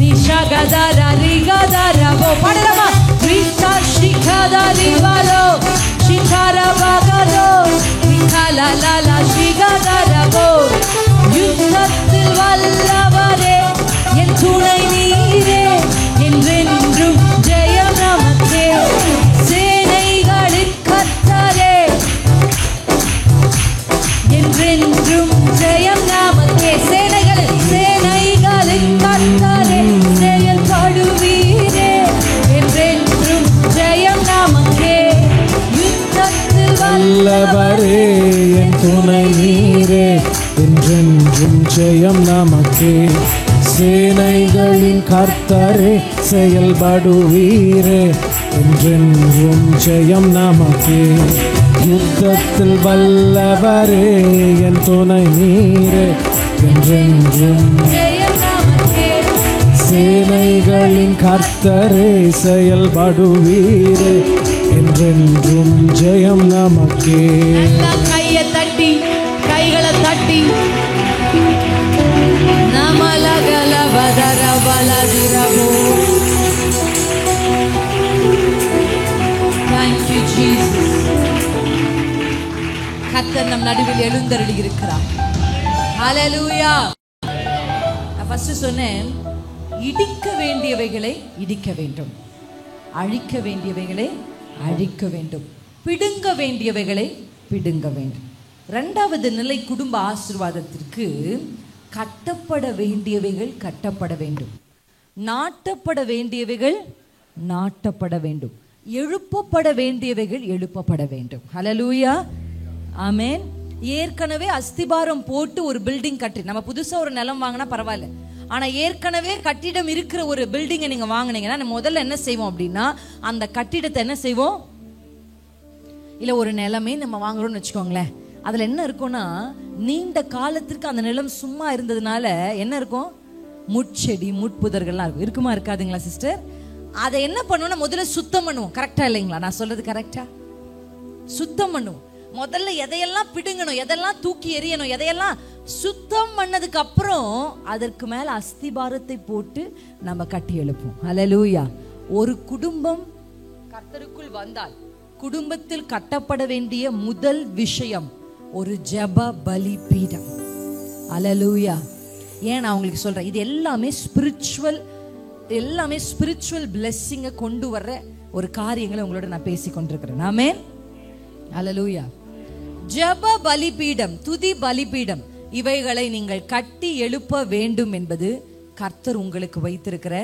நிஷகதரரிகதரபோ. பாடலாமா? ரிஷஷிகதரிபலோ ஷிகரபகதோ நிகாலலல ஷிகதரபோ. யுத்தத்தில் வல்லவரே என் துணை நீரே, என்றென்றும் ஜெயம் நமக்கே. சேனைகளின் கர்த்தரே, என்றென்றும் ஜெயம் நமக்கே. சேனைகளின் கர்த்தரே, செயல்படுவீரே, என்றென்றும் ஜெயம் நமக்கே. யுத்தத்தில் வல்லவரே என் துணை நீரே, என்றென்றும் ஜெயம் நமக்கே. சேனைகளின் கர்த்தரே, செயல்படுவீரே, என்றென்றும் ஜெயம் நமக்கே. யுத்தத்தில் வல்லவரே என் துணை நீரே, என்றென்றும் ஜெயம் நமக்கே. சேனைகளின் கர்த்தரே, செயல்படுவீரே, என்றென்றும் ஜெயம் நமக்கே. கையை தட்டி, கைகளை தட்டி நமலகலவதரவலதிரவோ. Thank you Jesus. கர்த்தர் நம் நடுவில் எழுந்தருளி இருக்கிறார். ஹல்லேலூயா. நான் ஃபர்ஸ்ட் சொன்னேன், இடிக்க வேண்டியவைகளை இடிக்க வேண்டும், அழிக்க வேண்டியவைகளை அழிக்க வேண்டும், பிடுங்க வேண்டியவைகளை பிடுங்க வேண்டும். இரண்டாவது நிலை குடும்ப ஆசீர்வாதத்திற்கு கட்டப்பட வேண்டியவைகள் கட்டப்பட வேண்டும், நாட்டப்பட வேண்டியவைகள் நாட்டப்பட வேண்டும், எழுப்பப்பட வேண்டியவைகள் எழுப்பப்பட வேண்டும். ஹல்லேலூயா. ஆமென். ஏற்கனவே அஸ்திபாரம் போட்டு ஒரு பில்டிங் கட்டி, நம்ம புதுசா ஒரு நிலம் வாங்கினா பரவாயில்ல, ஆனா ஏற்கனவே கட்டிடம் இருக்கிற ஒரு பில்டிங்கை நீங்க வாங்கினீங்கன்னா நம்ம முதல்ல என்ன செய்வோம் அப்படின்னா, அந்த கட்டிடத்தை என்ன செய்வோம்? இல்ல ஒரு நிலமே நம்ம வாங்குறோம்னு வச்சுக்கோங்களேன், அதுல என்ன இருக்கும்னா, நீண்ட காலத்திற்கு அந்த நிலம் சும்மா இருந்ததுனால என்ன இருக்கும்? முட்செடி முட்புதர்கள்லாம் இருக்கும். இருக்குமா இருக்காதுங்களா சிஸ்டர்? அதை என்ன பண்ணுவோம்னா முதல்ல சுத்தம் பண்ணுவோம். கரெக்டா இல்லைங்களா? நான் சொல்றது கரெக்டா? சுத்தம் பண்ணுவோம். முதல்ல எதையெல்லாம் பிடுங்கணும், எதெல்லாம் தூக்கி எறியணும், எதையெல்லாம் சுத்தம் பண்ணதுக்கு அப்புறம் அதற்கு மேல அஸ்திபாரத்தை போட்டு நம்ம கட்டி எழுப்போம். ஹல்லேலூயா. ஒரு குடும்பம் கர்த்தருக்குள் வந்தால் குடும்பத்தில் கட்டப்பட வேண்டிய முதல் விஷயம் ஒரு ஜெப பலிபீடம். ஹல்லேலூயா. ஏன் நான் உங்களுக்கு சொல்றேன், இது எல்லாமே ஸ்பிரிச்சுவல் பிளெஸ்ஸிங்கை கொண்டு வர்ற ஒரு காரியங்களை உங்களோட நான் பேசி கொண்டிருக்கிறேன். ஆமென். ஹல்லேலூயா. ஜெப பலிபீடம், துதி பலிபீடம், இவைகளை நீங்கள் கட்டி எழுப்ப வேண்டும் என்பது கர்த்தர் உங்களுக்கு வைத்திருக்கிற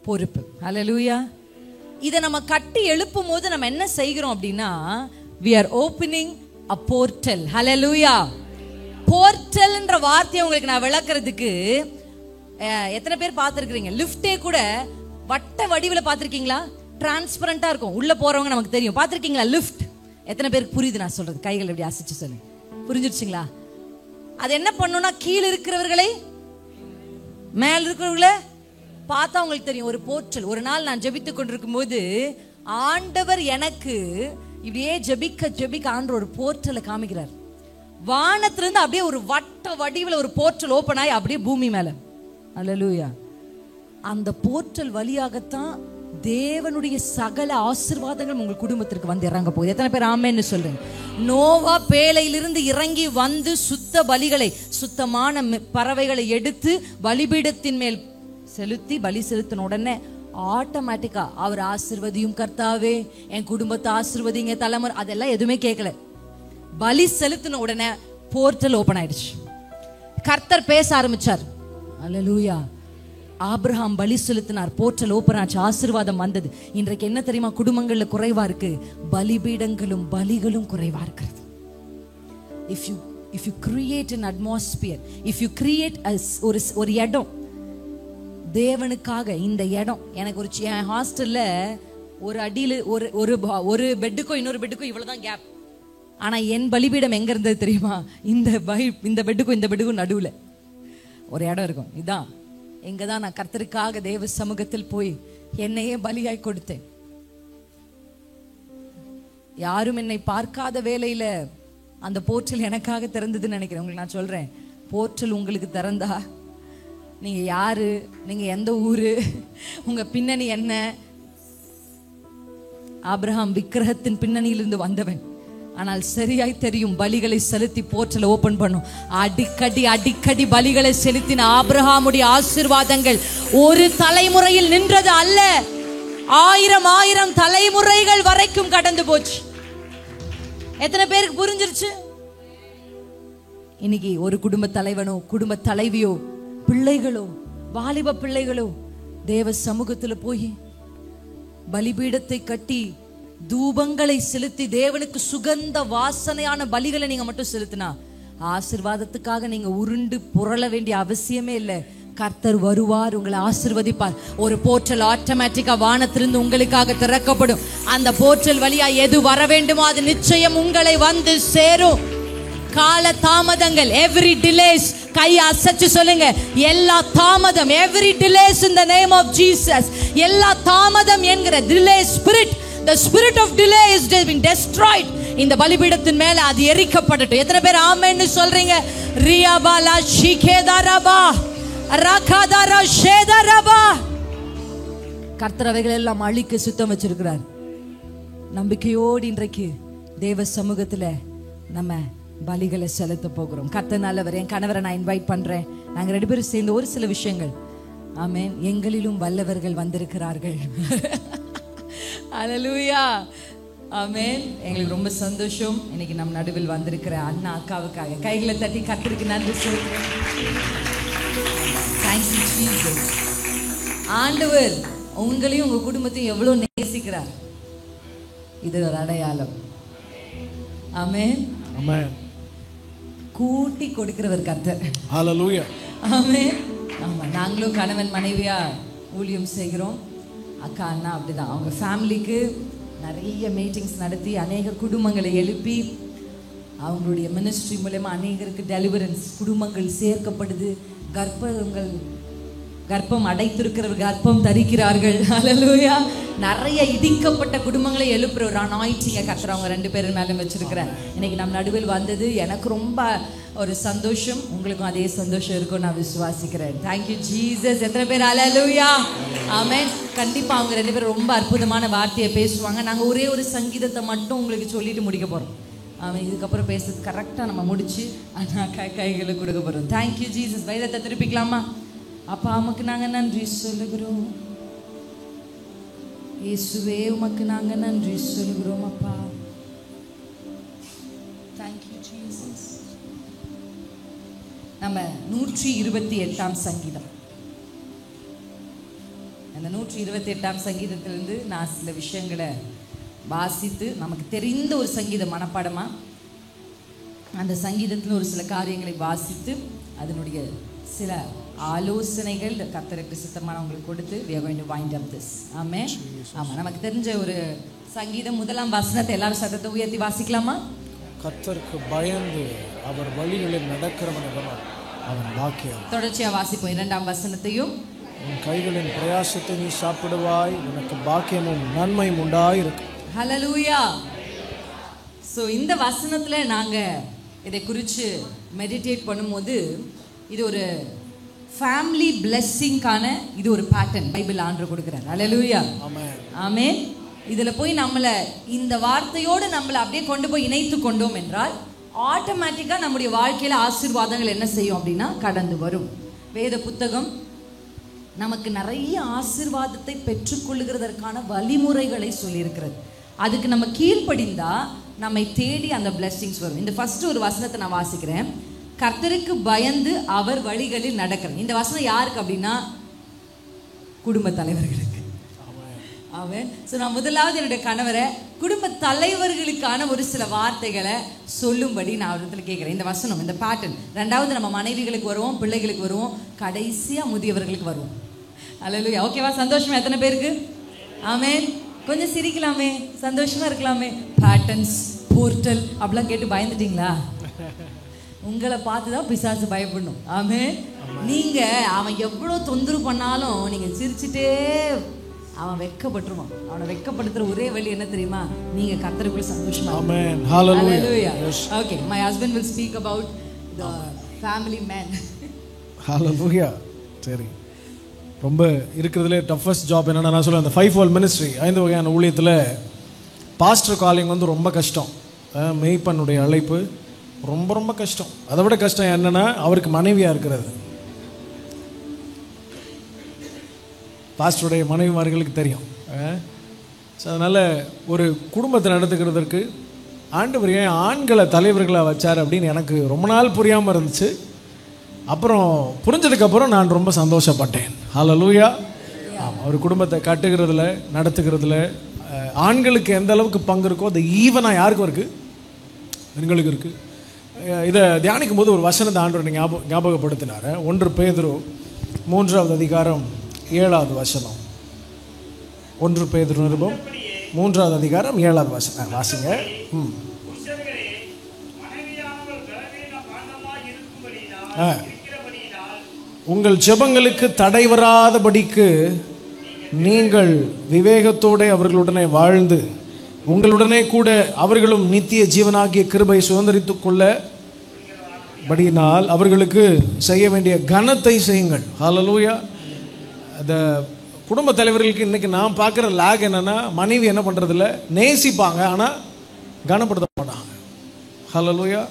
பொறுப்பு. ஹல்லேலூயா. இதை நம்ம கட்டி எழுப்பும் போது நம்ம என்ன செய்கிறோம் அப்படின்னா, we are opening a portal. ஹல்லேலூயா. போர்ட்டல்ன்ற வார்த்தையை உங்களுக்கு நான் விளக்குறதுக்கு, எத்தனை பேர் பார்த்துருக்கிறீங்க லிஃப்டே கூட வட்ட வடிவில் பார்த்துருக்கீங்களா? டிரான்ஸ்பரண்டா இருக்கும், உள்ள போறவங்க நமக்கு தெரியும். பார்த்துருக்கீங்களா லிஃப்ட்? எத்தனை பேருக்கு புரியுது நான் சொல்றது? கைகள் எப்படி அசைச்சு சொல்லுங்க. புரிஞ்சிருச்சுங்களா? அது என்ன பண்ணும்னா, கீழே இருக்கிறவர்களை மேல இருக்கிறவர்களை பார்த்தா உங்களுக்கு தெரியும். ஒரு போர்ட்டல். ஒரு நாள் நான் ஜெபித்து கொண்டிருக்கும் போது ஆண்டவர் எனக்கு இப்படியே ஜெபிக்க ஆண்டவர் ஒரு போர்ட்டலை காமிக்கிறார். வானத்திலிருந்து அப்படியே ஒரு வட்ட வடிவில் ஒரு போர்ட்டல் ஓபன் ஆகி அப்படியே பூமி மேல. அல்லேலூயா. அந்த போர்ட்டல் வழியாகத்தான் தேவனுடைய சகல ஆசீர்வாதங்கள் உங்கள் குடும்பத்திற்கு வந்து இறங்க போகுது. எத்தனை பேர் ஆமென்னு சொல்றீங்க? நோவா பேழையிலிருந்து இறங்கி வந்து சுத்த பலிகளை, சுத்தமான பறவைகளை எடுத்து பலிபீடத்தின் மேல் செலுத்தி பலி செலுத்தின உடனே ஆட்டோமேட்டிக்கா அவர் ஆசீர்வதியும் கர்த்தாவே, என் குடும்பத்தை ஆசீர்வதிங்க, தலைமுறை, அதெல்லாம் எதுவுமே கேட்கல. பலி செலுத்தின உடனே போர்ட்டல் ஓபன் ஆயிடுச்சு. கர்த்தர் பேச ஆரம்பிச்சார். அல்லேலூயா. ஆபிரகாம் பலி செலுத்தினார், போர்ட்டல் ஓபன் ஆச்சு, ஆசீர்வாதம் வந்தது. இன்றைக்கு என்ன தெரியுமா குடும்பங்கள்ல குறைவா இருக்கு? பலிபீடங்களும் பலிகளும் குறைவா இருக்கிறது. If you create an atmosphere, if you create ஒரு இடம் தேவனுக்காக, இந்த இடம் எனக்கு ஒரு என் ஹாஸ்டல்ல ஒரு அடியில ஒரு பெட்டுக்கும் இன்னொரு பெட்டுக்கும் இவ்வளவுதான் கேப். ஆனா என் பலிபீடம் எங்க இருந்தது தெரியுமா? இந்த பெட்டுக்கும் இந்த பெட்டுக்கும் நடுவுல ஒரு இடம் இருக்கும். இதான் எங்கதான் நான் கர்த்தருக்காக தேவ சமூகத்தில் போய் என்னையே பலியாய் கொடுத்தேன். யாரும் என்னை பார்க்காத வேளையில அந்த போர்ட்டல் எனக்காக திறந்ததுன்னு நினைக்கிறேன். உங்களுக்கு நான் சொல்றேன், போர்ட்டல் உங்களுக்கு திறந்தா நீங்க யாரு, நீங்க எந்த ஊரு, உங்க பின்னணி என்ன? ஆபிரகாம் விக்கிரகத்தின் பின்னணியிலிருந்து வந்தவன். ஆனால் சரியாய் தெரியும், பலிகளை செலுத்தி போர்ட்டல் ஓபன் பண்ணும். அடிக்கடி பலிகளை செலுத்தின ஆபிரகாமுடைய ஆசீர்வாதங்கள் ஒரு தலைமுறையில் நின்றது அல்ல, 1000 தலைமுறைகள் வரைக்கும் கடந்து போச்சு. எத்தனை பேருக்கு புரிஞ்சிருச்சு? இன்னைக்கு ஒரு குடும்ப தலைவனோ, குடும்ப தலைவியோ, பிள்ளைகளோ, வாலிப பிள்ளைகளோ தேவ சமூகத்துல போய் பலிபீடத்தை கட்டி தூபங்களை செலுத்தி தேவனுக்கு சுகந்த வாசனையான பலிகளை நீங்க மட்டும் செலுத்தினா ஆசீர்வாதத்துக்காக நீங்க உருண்டு புரள வேண்டிய அவசியமே இல்லை. கர்த்தர் வருவார், உங்களை ஆசீர்வதிப்பார். ஒரு போர்ட்டல் ஆட்டோமேட்டிக்கா வானத்திலிருந்து உங்களுக்காக திறக்கப்படும். அந்த போர்ட்டல் வழியா எது வர வேண்டுமோ அது நிச்சயம் உங்களை வந்து சேரும். கால தாமதங்கள், every delays, கை அசைச்சு சொல்லுங்க, எல்லா தாமதம், every delays in the name of Jesus, எல்லா தாமதம் என்கிற delay spirit, the spirit of delay is being destroyed. இந்த பலிபீடத்தின் மேல அது எரிக்கப்படட்டும். எத்தனை பேர் ஆமென்னு சொல்றீங்க? ரியாபாலா ஷிகேதாரபா ரகாதாரா ஷேதாரபா. கர்த்தர் அவைகள் எல்லாம் அழிக்க சுத்தம் வச்சிருக்கிறார். நம்பிக்கையோடு இன்றைக்கு தேவ சமூகத்துல நம்ம பலிகளை செலுத்த போகிறோம். கர்த்தர் நல்லவர். என் கணவரை நான் இன்வைட் பண்றேன். நாங்க 2 பேரும் சேர்ந்து ஒரு சில விஷயங்கள், ஆமென், எங்களிலும் வல்லவர்கள் வந்திருக்கிறார்கள். அல்லேலூயா, ஆமென். எங்களுக்கு ரொம்ப சந்தோஷம் இன்னைக்கு நம் நடுவில் வந்திருக்கிற அண்ணா அக்காவுக்காக. கைகளை தட்டி கர்த்தருக்கு நன்றி சொல்றேன். Thank you Jesus. ஆண்டவர் உங்களையும் உங்க குடும்பத்தையும் எவ்வளவு நேசிக்கிறார், இது ஒரு அடையாளம். ஆமென், ஆமென். கூட்டி கொடுக்கிறவர் கர்த்தர். ஹல்லேலூயா, ஆமென். ஆமா, நாங்களும் கணவன் மனைவியா ஊழியம் செய்கிறோம். அக்கா அண்ணா அப்படிதான். அவங்க ஃபேமிலிக்கு நிறைய மீட்டிங்ஸ் நடத்தி அநேக குடும்பங்களை எழுப்பி அவங்களுடைய மினிஸ்ட்ரி மூலமா அநேகருக்கு டெலிவரன்ஸ், குடும்பங்கள் சேர்க்கப்படுது. கர்ப்பம் அடைத்திருக்கிறவர் கர்ப்பம் தரிக்கிறார்கள். ஹல்லேலூயா. நிறைய இடிக்கப்பட்ட குடும்பங்களை எழுப்புற ஒரு அனாயிண்டிங்க கர்த்தர் அவங்க 2 பேரும் மேலே வச்சிருக்கிறேன். இன்னைக்கு நம் நடுவில் வந்தது எனக்கு ரொம்ப ஒரு சந்தோஷம். உங்களுக்கும் அதே சந்தோஷம் இருக்கும் நான் விசுவாசிக்கிறேன். Thank you Jesus. எத்தனை பேர் ஹல்லேலூயா, ஆமென். கண்டிப்பா அவங்க 2 பேரும் ரொம்ப அற்புதமான வார்த்தையை பேசுவாங்க. நாங்க ஒரே ஒரு சங்கீதத்தை மட்டும் உங்களுக்கு சொல்லிட்டு முடிக்க போறோம். அவன் இதுக்கப்புறம் பேசுறது கரெக்டா நம்ம முடிச்சு கைகளை கொடுக்க போறோம். Thank you Jesus. வைரத்தை திருப்பிக்கலாமா? அப்பா உமக்கு நாங்க நன்றி சொல்லுகிறோம். இயேசுவே உமக்கு நாங்க நன்றி சொல்லுகிறோம் அப்பா. Thank you Jesus. நம்ம 128ஆம் சங்கீதம், அந்த 128ஆம் சங்கீதத்திலிருந்து நான் சில விஷயங்களை வாசித்து நமக்கு தெரிந்த ஒரு சங்கீதம் மனப்பாடமா அந்த சங்கீதத்தில் ஒரு சில காரியங்களை வாசித்து அதனுடைய சில ஆலோசனைகள் கர்த்தருக்கு சித்தமானவங்களுக்கு கொடுத்து we are going to wind up this. ஆமென். ஆமா, நமக்கு தெரிஞ்ச ஒரு சங்கீதம் 1ஆம் வசனத்தை எல்லாரும் சத்தத்தை உயர்த்தி வாசிக்கலாமா? கர்த்தருக்கு பயந்து அவர் வழிகளில் நடக்கிறவன் அவன் பாக்கியம். தொடர்ச்சியா வாசிப்போம் 2ஆம் வசனத்தையும். உன் கைகளின் பிரயாசத்தை நீ சாப்பிடுவாய், உனக்கு பாக்கியமும் நன்மையும் உண்டாயிருக்கும். ஹல்லேலூயா. ஸோ இந்த வசனத்தில் நாங்கள் இதை குறித்து மெடிடேட் பண்ணும்போது இது ஒரு ஃபேமிலி பிளெஸ்ஸிங்கான இது ஒரு பேட்டர்ன் பைபிள் ஆண்டவர் கொடுக்குறார். அல்லேலூயா, ஆமென். இதில் போய் நம்மளை இந்த வார்த்தையோடு நம்மளை அப்படியே கொண்டு போய் இணைத்து கொண்டோம் என்றால் ஆட்டோமேட்டிக்காக நம்முடைய வாழ்க்கையில் ஆசீர்வாதங்கள் என்ன செய்யும் அப்படின்னா கடந்து வரும். வேத புத்தகம் நமக்கு நிறைய ஆசீர்வாதத்தை பெற்றுக்கொள்ளுகிறதற்கான வழிமுறைகளை சொல்லியிருக்கிறது. அதுக்கு நம்ம கீழ்ப்படிந்தா நம்மை தேடி அந்த பிளெஸ்ஸிங்ஸ் வரும். இந்த ஃபர்ஸ்ட் ஒரு வசனத்தை நான் வாசிக்கிறேன். கர்த்தருக்கு பயந்து அவர் வழிகளில் நடக்கிறேன். இந்த வசனம் யாருக்கு அப்படின்னா குடும்ப தலைவர்களுக்கு. அவன் நான் முதலாவது என்னுடைய கணவரை குடும்ப தலைவர்களுக்கான ஒரு சில வார்த்தைகளை சொல்லும்படி நான் இடத்துல கேட்குறேன். இந்த வசனம், இந்த பேட்டர்ன். ரெண்டாவது நம்ம மனைவிகளுக்கு வருவோம், பிள்ளைகளுக்கு வருவோம், கடைசியாக முதியவர்களுக்கு வருவோம். அல்லேலூயா, ஓகேவா? சந்தோஷமா எத்தனை பேருக்கு? ஆமென். கொஞ்சம் சிரிக்கலாமே, சந்தோஷமா இருக்கலாமே. பேட்டர்ன்ஸ், போர்ட்டல் அப்படிலாம் கேட்டு பயந்துட்டீங்களா? உங்களை பார்த்து தான் பிசாசு பயப்படணும். ஆமென். நீங்கள் அவன் எவ்வளோ தொந்தரவு பண்ணாலும் நீங்கள் சிரிச்சுட்டே அவன் வெட்கப்பட்டுருவான். அவனை வெட்கப்படுத்துற ஒரே வழி என்ன தெரியுமா? நீங்க கர்த்தருக்குள்ள சந்தோஷமா. ஆமென். ஹalleluya. Okay, my husband will speak about the family man. ஹalleluya. சரி, ரொம்ப இருக்கிறதுலே டஃபஸ்ட் ஜாப் என்னன்னா, நான் சொல்லுவேன், அந்த 5-fold மினிஸ்ட்ரி, 5 வகையான ஊழியத்தில் பாஸ்டர் காலிங் வந்து ரொம்ப கஷ்டம். மெய்ப்பனுடைய அழைப்பு ரொம்ப ரொம்ப கஷ்டம். அதை விட கஷ்டம் என்னன்னா அவருக்கு மனைவியாக இருக்கிறது. பாஸ்டருடைய மனைவிமார்களுக்கு தெரியும். ஸோ அதனால் ஒரு குடும்பத்தை நடத்துக்கிறதுக்கு ஆண்டவர் ஏன் ஆண்களை தலைவர்களாக வச்சார் அப்படின்னு எனக்கு ரொம்ப நாள் புரியாமல் இருந்துச்சு. அப்புறம் புரிஞ்சதுக்கப்புறம் நான் ரொம்ப சந்தோஷப்பட்டேன். ஹல்லேலூயா. ஒரு குடும்பத்தை கட்டுகிறதுல, நடத்துகிறதுல ஆண்களுக்கு எந்த அளவுக்கு பங்கு இருக்கோ அது ஈவனாக யாருக்கும் இருக்குது, பெண்களுக்கு இருக்குது. இதை தியானிக்கும் போது ஒரு வசனத்தை ஆண்டவர் ஞாபகப்படுத்தினார். 1 பேதுரு 3வது அதிகாரம் 7வது வசனம். 1 பேதுரு நிருபம் 3வது அதிகாரம் 7வது வசனம் வாசிங்க. உங்கள் ஜெபங்களுக்கு தடை வராதபடிக்கு நீங்கள் விவேகத்தோடு அவர்களுடனே வாழ்ந்து உங்களுடனே கூட அவர்களும் நித்திய ஜீவனாகிய கிருபை சுதந்திரித்துக் கொள்ள படியினால் அவர்களுக்கு செய்ய வேண்டிய கனத்தை செய்யுங்கள். ஹல்லேலூயா. அந்த குடும்ப தலைவர்களுக்கு இன்றைக்கி நான் பார்க்குற லேக் என்னென்னா, மனைவி என்ன பண்ணுறதில்ல, நேசிப்பாங்க ஆனால் கனப்படுத்த மாட்டாங்க. ஹல்லேலூயா.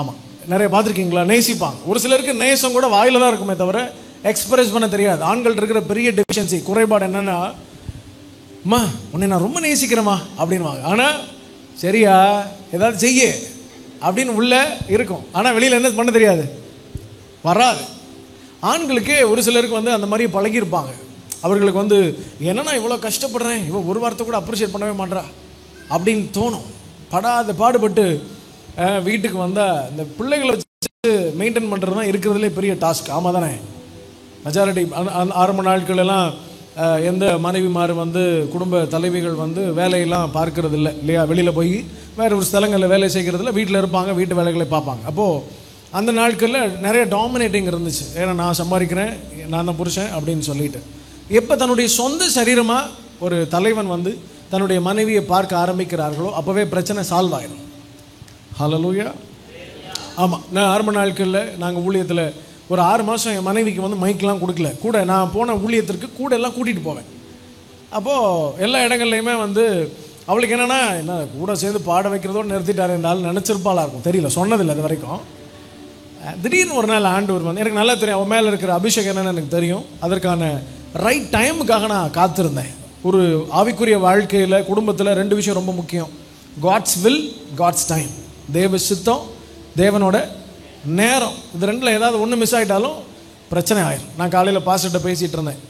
ஆமாம், நிறைய பார்த்துருக்கீங்களா? நேசிப்பாங்க. ஒரு சிலருக்கு நேசம் கூட வாயில தான் இருக்குமே தவிர எக்ஸ்பிரஸ் பண்ண தெரியாது. ஆண்கள் இருக்கிற பெரிய டெஃபிஷியன்சி, குறைபாடு என்னென்னா, அம்மா உன்னை நான் ரொம்ப நேசிக்கிறேம்மா அப்படின்வாங்க. ஆனால் சரியா ஏதாவது செய்ய அப்படின்னு உள்ள இருக்கும், ஆனால் வெளியில் என்ன பண்ண தெரியாது, வராது. ஆண்களுக்கே ஒரு சிலருக்கு வந்து அந்த மாதிரி பழகியிருப்பாங்க. அவர்களுக்கு வந்து என்னன்னா இவ்வளோ கஷ்டப்படுறேன், இவன் ஒரு வார்த்தை கூட அப்ரிஷியேட் பண்ணவே மாட்டா அப்படின்னு தோணும். படாத பாடுபட்டு வீட்டுக்கு வந்தால் இந்த பிள்ளைகளை வச்சு மெயின்டைன் பண்ணுறது தான் இருக்கிறதுலே பெரிய டாஸ்க். ஆமாம் தானே? மெஜாரிட்டி ஆரம்ப நாட்களெல்லாம் எந்த மனைவிமார் வந்து குடும்ப தலைவிகள் வந்து வேலையெல்லாம் பார்க்கறது இல்லை இல்லையா? வெளியில் போய் வேறு ஒரு ஸ்தலங்களில் வேலை செய்கிறதில்ல, வீட்டில் இருப்பாங்க, வீட்டு வேலைகளை பார்ப்பாங்க. அப்போது அந்த நாட்களில் நிறைய டாமினேட்டிங் இருந்துச்சு. ஏன்னா நான் சம்பாதிக்கிறேன், நான் தான் புருஷன் அப்படின்னு சொல்லிட்டு. எப்போ தன்னுடைய சொந்த சரீரமாக ஒரு தலைவன் வந்து தன்னுடைய மனைவியை பார்க்க ஆரம்பிக்கிறார்களோ அப்போவே பிரச்சனை சால்வ் ஆகிடும். ஹல்லேலூயா. ஆமாம், நான் ஆரம்ப நாட்களில் நாங்கள் ஊழியத்தில் ஒரு 6 மாதம் என் மனைவிக்கு வந்து மைக்கெலாம் கொடுக்கல. கூட நான் போன ஊழியத்திற்கு கூட எல்லாம் கூட்டிகிட்டு போவேன். அப்போது எல்லா இடங்கள்லையுமே வந்து அவளுக்கு என்னென்னா, என்ன கூட சேர்ந்து பாட வைக்கிறதோடு நிறுத்திட்டார் என்றாலும் நினச்சிருப்பாளாக இருக்கும், தெரியல, சொன்னதில்லை அது வரைக்கும். திடீர்னு ஒரு நாள் ஆண்டவர் வந்து, எனக்கு நல்லா தெரியும் அவன் மேலே இருக்கிற அபிஷேகம் என்னன்னு எனக்கு தெரியும். அதற்கான ரைட் டைமுக்காக நான் காத்திருந்தேன். ஒரு ஆவிக்குரிய வாழ்க்கையில் குடும்பத்தில் 2 விஷயம் ரொம்ப முக்கியம். God's will, God's time. தேவ சித்தம், தேவனோட நேரம். இது ரெண்டில் ஏதாவது ஒன்று மிஸ் ஆகிட்டாலும் பிரச்சனை ஆயிடும். நான் காலையில் பாஸ்டர்கிட்ட பேசிகிட்டு இருந்தேன்.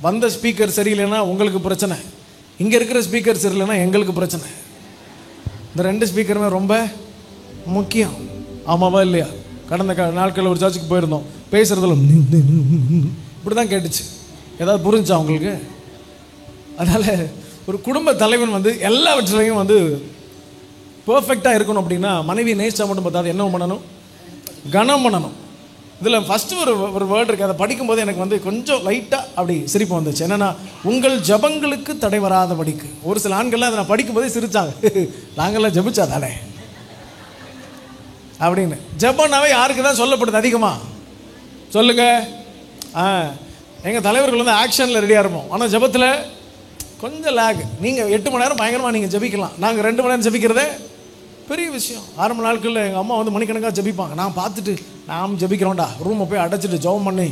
வந்த ஸ்பீக்கர் சரியில்லைன்னா உங்களுக்கு பிரச்சனை, இங்கே இருக்கிற ஸ்பீக்கர் சரியில்லைன்னா எங்களுக்கு பிரச்சனை. இந்த 2 ஸ்பீக்கருமே ரொம்ப முக்கியம். ஆமாவா இல்லையா? கடந்த நாட்களில் ஒரு சர்ச்சுக்கு போயிருந்தோம். பேசுகிறதுல இப்படி தான் கேட்டுச்சு. ஏதாவது புரிஞ்சா அவங்களுக்கு? அதனால் ஒரு குடும்ப தலைவன் வந்து எல்லாவற்றையும் வந்து பர்ஃபெக்டாக இருக்கணும் அப்படின்னா மனைவி நேசிச்சா மட்டும் பார்த்தாது, என்ன பண்ணணும்? கனம் பண்ணணும். இதில் ஃபஸ்ட்டு ஒரு வேர்டு இருக்குது. அதை படிக்கும்போது எனக்கு வந்து கொஞ்சம் லைட்டாக அப்படி சிரிப்பு வந்துச்சு. என்னென்னா, உங்கள் ஜபங்களுக்கு தடை வராதபடிக்கு. ஒரு சில ஆண்கள்லாம் அதை நான் படிக்கும்போதே சிரித்தாங்க. நாங்கள்லாம் ஜபிச்சா தானே அப்படின்னு. ஜபம்னாவே யாருக்கு தான் சொல்லப்படுது அதிகமாக? சொல்லுங்க. எங்கள் தலைவர்கள் வந்து ஆக்ஷனில் ரெடியாக இருப்போம், ஆனால் ஜெபத்தில் கொஞ்சம் லேக். நீங்கள் 8 மணி நேரம் பயங்கரமாக நீங்கள் ஜெபிக்கலாம், நாங்கள் 2 மணி நேரம் ஜெபிக்கிறதே பெரிய விஷயம். ஆரம்ப நாட்களில் எங்கள் அம்மா வந்து மணிக்கணக்காக ஜெபிப்பாங்க. நான் பார்த்துட்டு நாம் ஜெபிக்கிறோம்டா, ரூமை போய் அடைச்சிட்டு ஜெபம் பண்ணி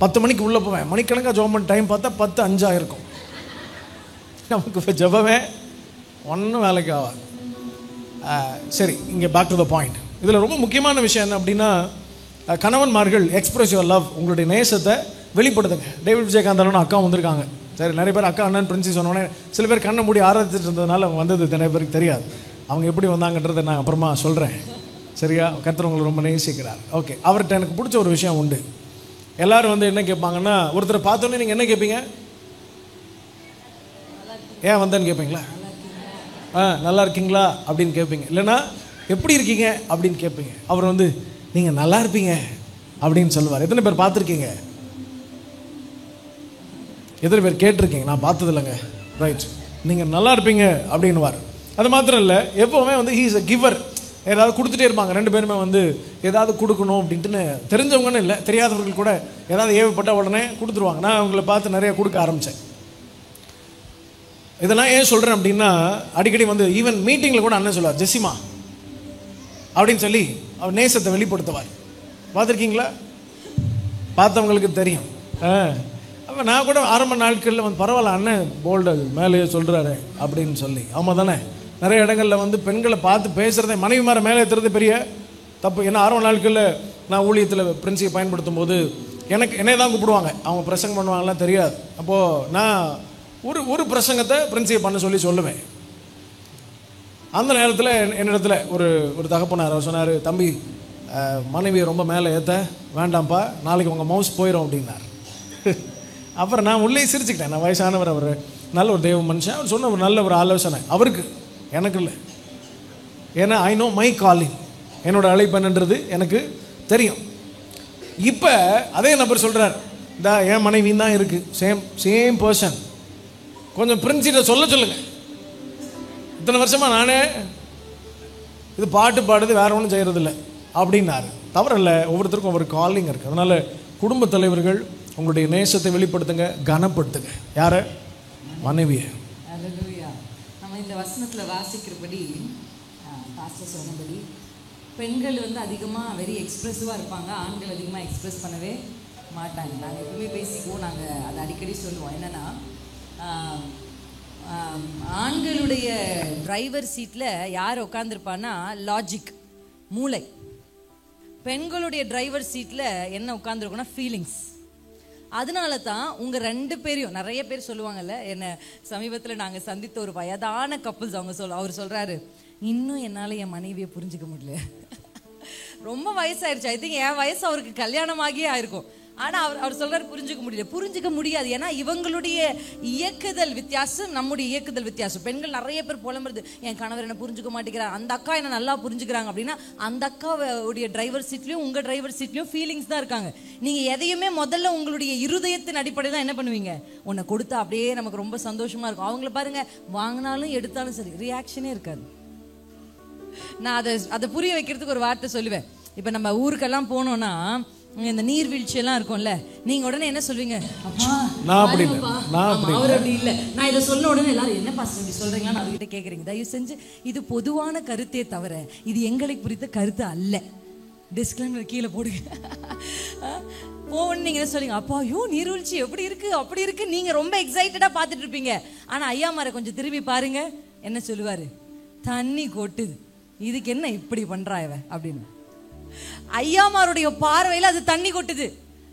10 மணிக்கு உள்ளே போவேன். மணிக்கணக்காக ஜெபம் பண்ணி டைம் பார்த்தா 10:05 இருக்கும். நமக்கு ஜெபமே ஒன்றும் வேலைக்கு ஆகாது. சரி, இங்கே பேக் டு த பாயிண்ட். இதில் ரொம்ப முக்கியமான விஷயம் என்ன அப்படின்னா, கணவன்மார்கள் எக்ஸ்பிரஸ் யுவர் லவ், உங்களுடைய நேசத்தை வெளிப்படுத்துங்க. டேவிட் விஜயகாந்தன் அக்கா வந்திருக்காங்க. சரி, நிறைய பேர் அக்கா அண்ணன் பிரின்சி சொன்னோடனே சில பேர் கண்ணை மூடி ஆராதிச்சுட்டு இருந்ததுனால அவங்க வந்தது நிறைய பேருக்கு தெரியாது. அவங்க எப்படி வந்தாங்கன்றதை நான் அப்புறமா சொல்கிறேன். சரியா? கர்த்தர் உங்களை ரொம்ப நேசிக்கிறார். ஓகே, அவர்கிட்ட எனக்கு பிடிச்ச ஒரு விஷயம் உண்டு. எல்லோரும் வந்து என்ன கேட்பாங்கன்னா, ஒருத்தரை பார்த்தோன்னே நீங்கள் என்ன கேட்பீங்க? ஏன் வந்தேன்னு கேட்பீங்களா? நல்லா இருக்கீங்களா அப்படின்னு கேட்பீங்க. இல்லைன்னா எப்படி இருக்கீங்க அப்படின்னு கேட்பீங்க. அவர் வந்து நீங்கள் நல்லா இருப்பீங்க அப்படின்னு சொல்லுவார். எத்தனை பேர் பார்த்துருக்கீங்க? எத்தனை பேர் கேட்டிருக்கீங்க? நான் பார்த்தது இல்லைங்க. ரைட், நீங்கள் நல்லா இருப்பீங்க அப்படின்னுவார். அது மாத்திரம் இல்லை, எப்போவுமே வந்து ஹீ இஸ் அ கிவர். ஏதாவது கொடுத்துட்டே இருப்பாங்க. 2 பேருமே வந்து ஏதாவது கொடுக்கணும் அப்படின்ட்டுன்னு, தெரிஞ்சவங்கன்னு இல்லை, தெரியாதவர்கள் கூட ஏதாவது ஏவப்பட்ட உடனே கொடுத்துருவாங்க. நான் அவங்கள பார்த்து நிறைய கொடுக்க ஆரம்பித்தேன். இதெல்லாம் ஏன் சொல்கிறேன் அப்படின்னா, அடிக்கடி வந்து ஈவன் மீட்டிங்கில் கூட அண்ணன் சொல்லுவார், ஜெசிமா அப்படின்னு சொல்லி அவர் நேசத்தை வெளிப்படுத்துவார். பார்த்துருக்கீங்களா? பார்த்தவங்களுக்கு தெரியும். அப்போ நான் கூட ஆரம்ப நாட்களில் வந்து பரவாயில்ல அண்ணன் போல்டு மேலேயே சொல்கிறாரு அப்படின்னு சொல்லி. ஆமாம் தானே? நிறைய இடங்களில் வந்து பெண்களை பார்த்து பேசுகிறதே, மனைவி மாற மேலே ஏற்றுறது பெரிய தப்பு. ஏன்னா ஆரம்ப நாட்களில் நான் ஊழியத்தில் பிரின்சியை பயன்படுத்தும் போது என்னை தான் கூப்பிடுவாங்க. அவங்க பிரசங்கம் பண்ணுவாங்கலாம் தெரியாது. அப்போது நான் ஒரு பிரசங்கத்தை பிரின்சியை பண்ண சொல்லுவேன். அந்த நேரத்தில் என்னிடத்துல ஒரு தகப்பனார் அவர் சொன்னார், தம்பி மனைவியை ரொம்ப மேலே ஏற்ற வேண்டாம்ப்பா, நாளைக்கு உங்கள் மவுஸ் போயிடும் அப்படின்னார். அப்புறம் நான் உள்ளே சிரிச்சுக்கிட்டேன். நான் வயசானவர், அவர் நல்ல ஒரு தெய்வ மனுஷன். அவர் சொன்ன ஒரு நல்ல ஒரு ஆலோசனை அவருக்கு, எனக்கு இல்லை. ஏன்னா ஐ நோ மை காலிங், என்னோட அழைப்பன்ன்றது எனக்கு தெரியும். இப்போ அதே நபர் சொல்கிறார், இந்த என் மனைவியும் தான் இருக்குது, சேம் பர்சன், கொஞ்சம் பிரின்சிட்ட சொல்லுங்க. இத்தனை வருஷமாக நானே இது பாட்டு பாடுது, வேற ஒன்றும் செய்கிறதில்ல அப்படின்னாரு. தவறில்லை, ஒவ்வொருத்தருக்கும் ஒவ்வொரு காலிங் இருக்குது. அதனால் குடும்ப தலைவர்கள் உங்களுடைய நேசத்தை வெளிப்படுத்துங்க, கனப்படுத்துங்க. யார? மனைவியை. நம்ம இந்த வசனத்தில் வாசிக்கிறபடி, பாஸ்டர் சொன்னபடி, பெண்கள் வந்து அதிகமாக வெரி எக்ஸ்ப்ரெசிவாக இருப்பாங்க, ஆண்கள் அதிகமாக எக்ஸ்ப்ரெஸ் பண்ணவே மாட்டாங்க. நாங்கள் எப்பவுமே பேசிக்குவோம், நாங்கள் அதை அடிக்கடி சொல்லுவோம். என்னென்னா, ஆண்களுடைய டிரைவர் சீட்டில் யார் உட்காந்துருப்பான்னா லாஜிக், மூளை. பெண்களுடைய டிரைவர் சீட்டில் என்ன உட்காந்துருக்குன்னா ஃபீலிங்ஸ். அதனால தான் உங்கள் 2 பேரையும் நிறைய பேர் சொல்லுவாங்கல்ல. என்ன சமீபத்தில் நாங்கள் சந்தித்த ஒரு வயதான கப்புள்ஸ், அவர் சொல்கிறாரு, இன்னும் என்னால் என் மனைவியை புரிஞ்சிக்க முடியல. ரொம்ப வயசாயிருச்சு. ஐ திங்க் என் வயசு அவருக்கு கல்யாணமாகியே ஆயிருக்கும். ஆனால் அவர் சொல்கிறார், புரிஞ்சிக்க முடியாது. ஏன்னா இவங்களுடைய இயக்குதல் வித்தியாசம், நம்முடைய இயக்குதல் வித்தியாசம். பெண்கள் நிறைய பேர் புலம்புறது, என் கணவர் என்ன புரிஞ்சுக்க மாட்டேங்கிறார், அந்த அக்கா என்ன நல்லா புரிஞ்சுக்கிறாங்க அப்படின்னா, அந்த அக்காவுடைய டிரைவர் சீட்லையும் உங்கள் டிரைவர் சீட்லையும் ஃபீலிங்ஸ் தான் இருக்காங்க. நீங்கள் எதையுமே முதல்ல உங்களுடைய இருதயத்தின் அடிப்படையில் தான் என்ன பண்ணுவீங்க, உன்னை கொடுத்தா அப்படியே நமக்கு ரொம்ப சந்தோஷமாக இருக்கும். அவங்கள பாருங்க, வாங்கினாலும் எடுத்தாலும் சரி ரியாக்ஷனே இருக்காது. நான் அதை புரிய வைக்கிறதுக்கு ஒரு வார்த்தை சொல்லுவேன். இப்போ நம்ம ஊருக்கெல்லாம் போனோம்னா, இந்த நீர்வீழ்ச்சியெல்லாம் இருக்கும்ல, நீங்க உடனே என்ன சொல்வீங்க, அவர் அப்படி இல்லை, நான் இதை சொன்ன உடனே எல்லாரும் என்ன பாஸ்டர் இப்படி சொல்றீங்கன்னு அவர்கிட்ட கேட்குறீங்க. தயவு செஞ்சு இது பொதுவான கருத்தே தவிர இது எங்களுக்கு குறித்த கருத்து அல்ல. டிஸ்க்ளைமர் கீழே போடுங்க. போன்னு நீங்க என்ன சொல்லுங்க, அப்பா ஐயோ நீர்வீழ்ச்சி எப்படி இருக்கு அப்படி இருக்கு, நீங்க ரொம்ப எக்ஸைட்டடா பார்த்துட்டு இருப்பீங்க. ஆனா ஐயா மாரை கொஞ்சம் திரும்பி பாருங்க, என்ன சொல்லுவாரு, தண்ணி கொட்டுது, இதுக்கு என்ன இப்படி பண்றா இவ அப்படின்னு. ஐயாமாருடைய பார்வையில அது தண்ணி கொட்டுது,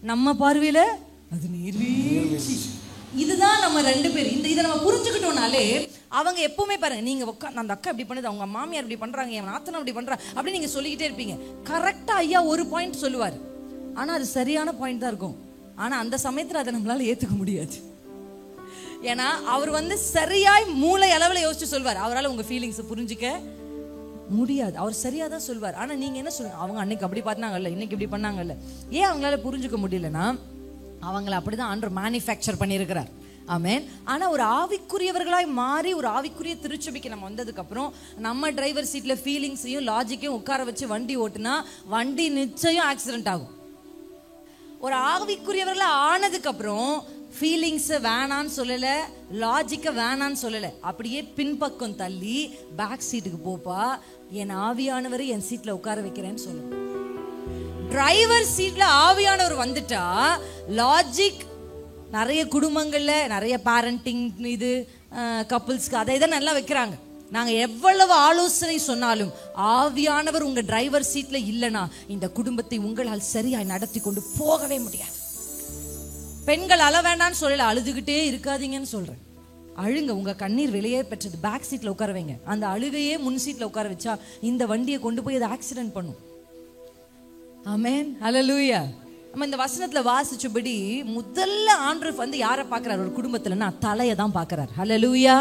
நம்ம பார்வையில அது நீர்வீழ்ச்சி. இதுதான் நம்ம 2 பேர். இதை நம்ம புரிஞ்சுக்கிட்டோம்னாலே, அவங்க எப்பவுமே பாருங்க, நீங்க அந்த அக்கா இப்படி பண்ணுது, அவங்க மாமியார் இப்படி பண்றாங்க, என் நாத்தனா இப்படி பண்றா அப்படி நீங்க சொல்லிக்கிட்டே இருப்பீங்க. கரெக்டா ஐயா ஒரு பாயிண்ட் சொல்லுவார், ஆனா அது சரியான பாயிண்ட் தான் இருக்கும். ஆனா அந்த சமயத்துல அதை நம்மளால ஏத்துக்க முடியாது. ஏன்னா அவர் வந்து சரியாய் மூளை அளவுல யோசிச்சு சொல்வார். அவரால் உங்க ஃபீலிங்ஸ் புரிஞ்சுக்க முடியாது. அவர் சரியா தான் சொல்வார். ஆனா நீங்க என்ன சொல்லுங்க, அவங்க அன்னைக்கு அப்படி பண்ணாங்கல்ல, இன்னைக்கு இப்படி பண்ணாங்கல்ல. ஏன் அவங்களால புரிஞ்சுக்க முடியலன்னா, அவங்கள அப்படிதான் ஆண்டவர் மேனுஃபேக்சர் பண்ணியிருக்கிறார். ஆமென். ஆனா ஒரு ஆவிக்குரியவர்களாய் மாறி ஒரு ஆவிக்குரிய திருச்சபைக்கு நம்ம வந்ததுக்கு அப்புறம் நம்ம டிரைவர் சீட்ல ஃபீலிங்ஸையும் லாஜிக்கையும் உட்கார வச்சு வண்டி ஓட்டுனா வண்டி நிச்சயம் ஆக்சிடென்ட் ஆகும். ஒரு ஆவிக்குரியவர்கள ஆனதுக்கு அப்புறம் ஃபீலிங்ஸ் வேணான்னு சொல்லல, லாஜிக்க வேணான்னு சொல்லல, அப்படியே பின்பக்கம் தள்ளி பேக் சீட்டுக்கு போப்பா, என் ஆவியானவரை என் சீட்ல உட்கார வைக்கிறேன்னு சொல்லுங்க. டிரைவர் சீட்ல ஆவியானவர் வந்துட்டா லாஜிக் நிறைய குடும்பங்கள்ல நிறைய பேரண்டிங் இது கப்புள்ஸ்க்கு அதை இதை நல்லா வைக்கிறாங்க. நாங்க எவ்வளவு ஆலோசனை சொன்னாலும் ஆவியானவர் உங்க டிரைவர் சீட்ல இல்லைன்னா இந்த குடும்பத்தை உங்களால் சரியாய் நடத்தி கொண்டு போகவே முடியாது. பெண்கள் அழ வேண்டான்னு சொல்லல, அழுதுகிட்டே இருக்காதீங்கன்னு சொல்றேன். அழுங்க, உங்க கண்ணீர் வெளியே பெற்றது பேக் சீட்ல உட்கார வைங்க. அந்த அழுகையே முன் சீட்ல உட்கார வச்சா இந்த வண்டியை கொண்டு போய் அதை ஆக்சிடென்ட் பண்ணும். ஆமென், ஹல்லேலூயா. நம்ம இந்த வசனத்துல வாசிச்சபடி முதல்ல ஆண்டவர் வந்து யாரை பார்க்கிறார் ஒரு குடும்பத்துலன்னா தலையை தான் பார்க்கிறார். ஹல்லேலூயா.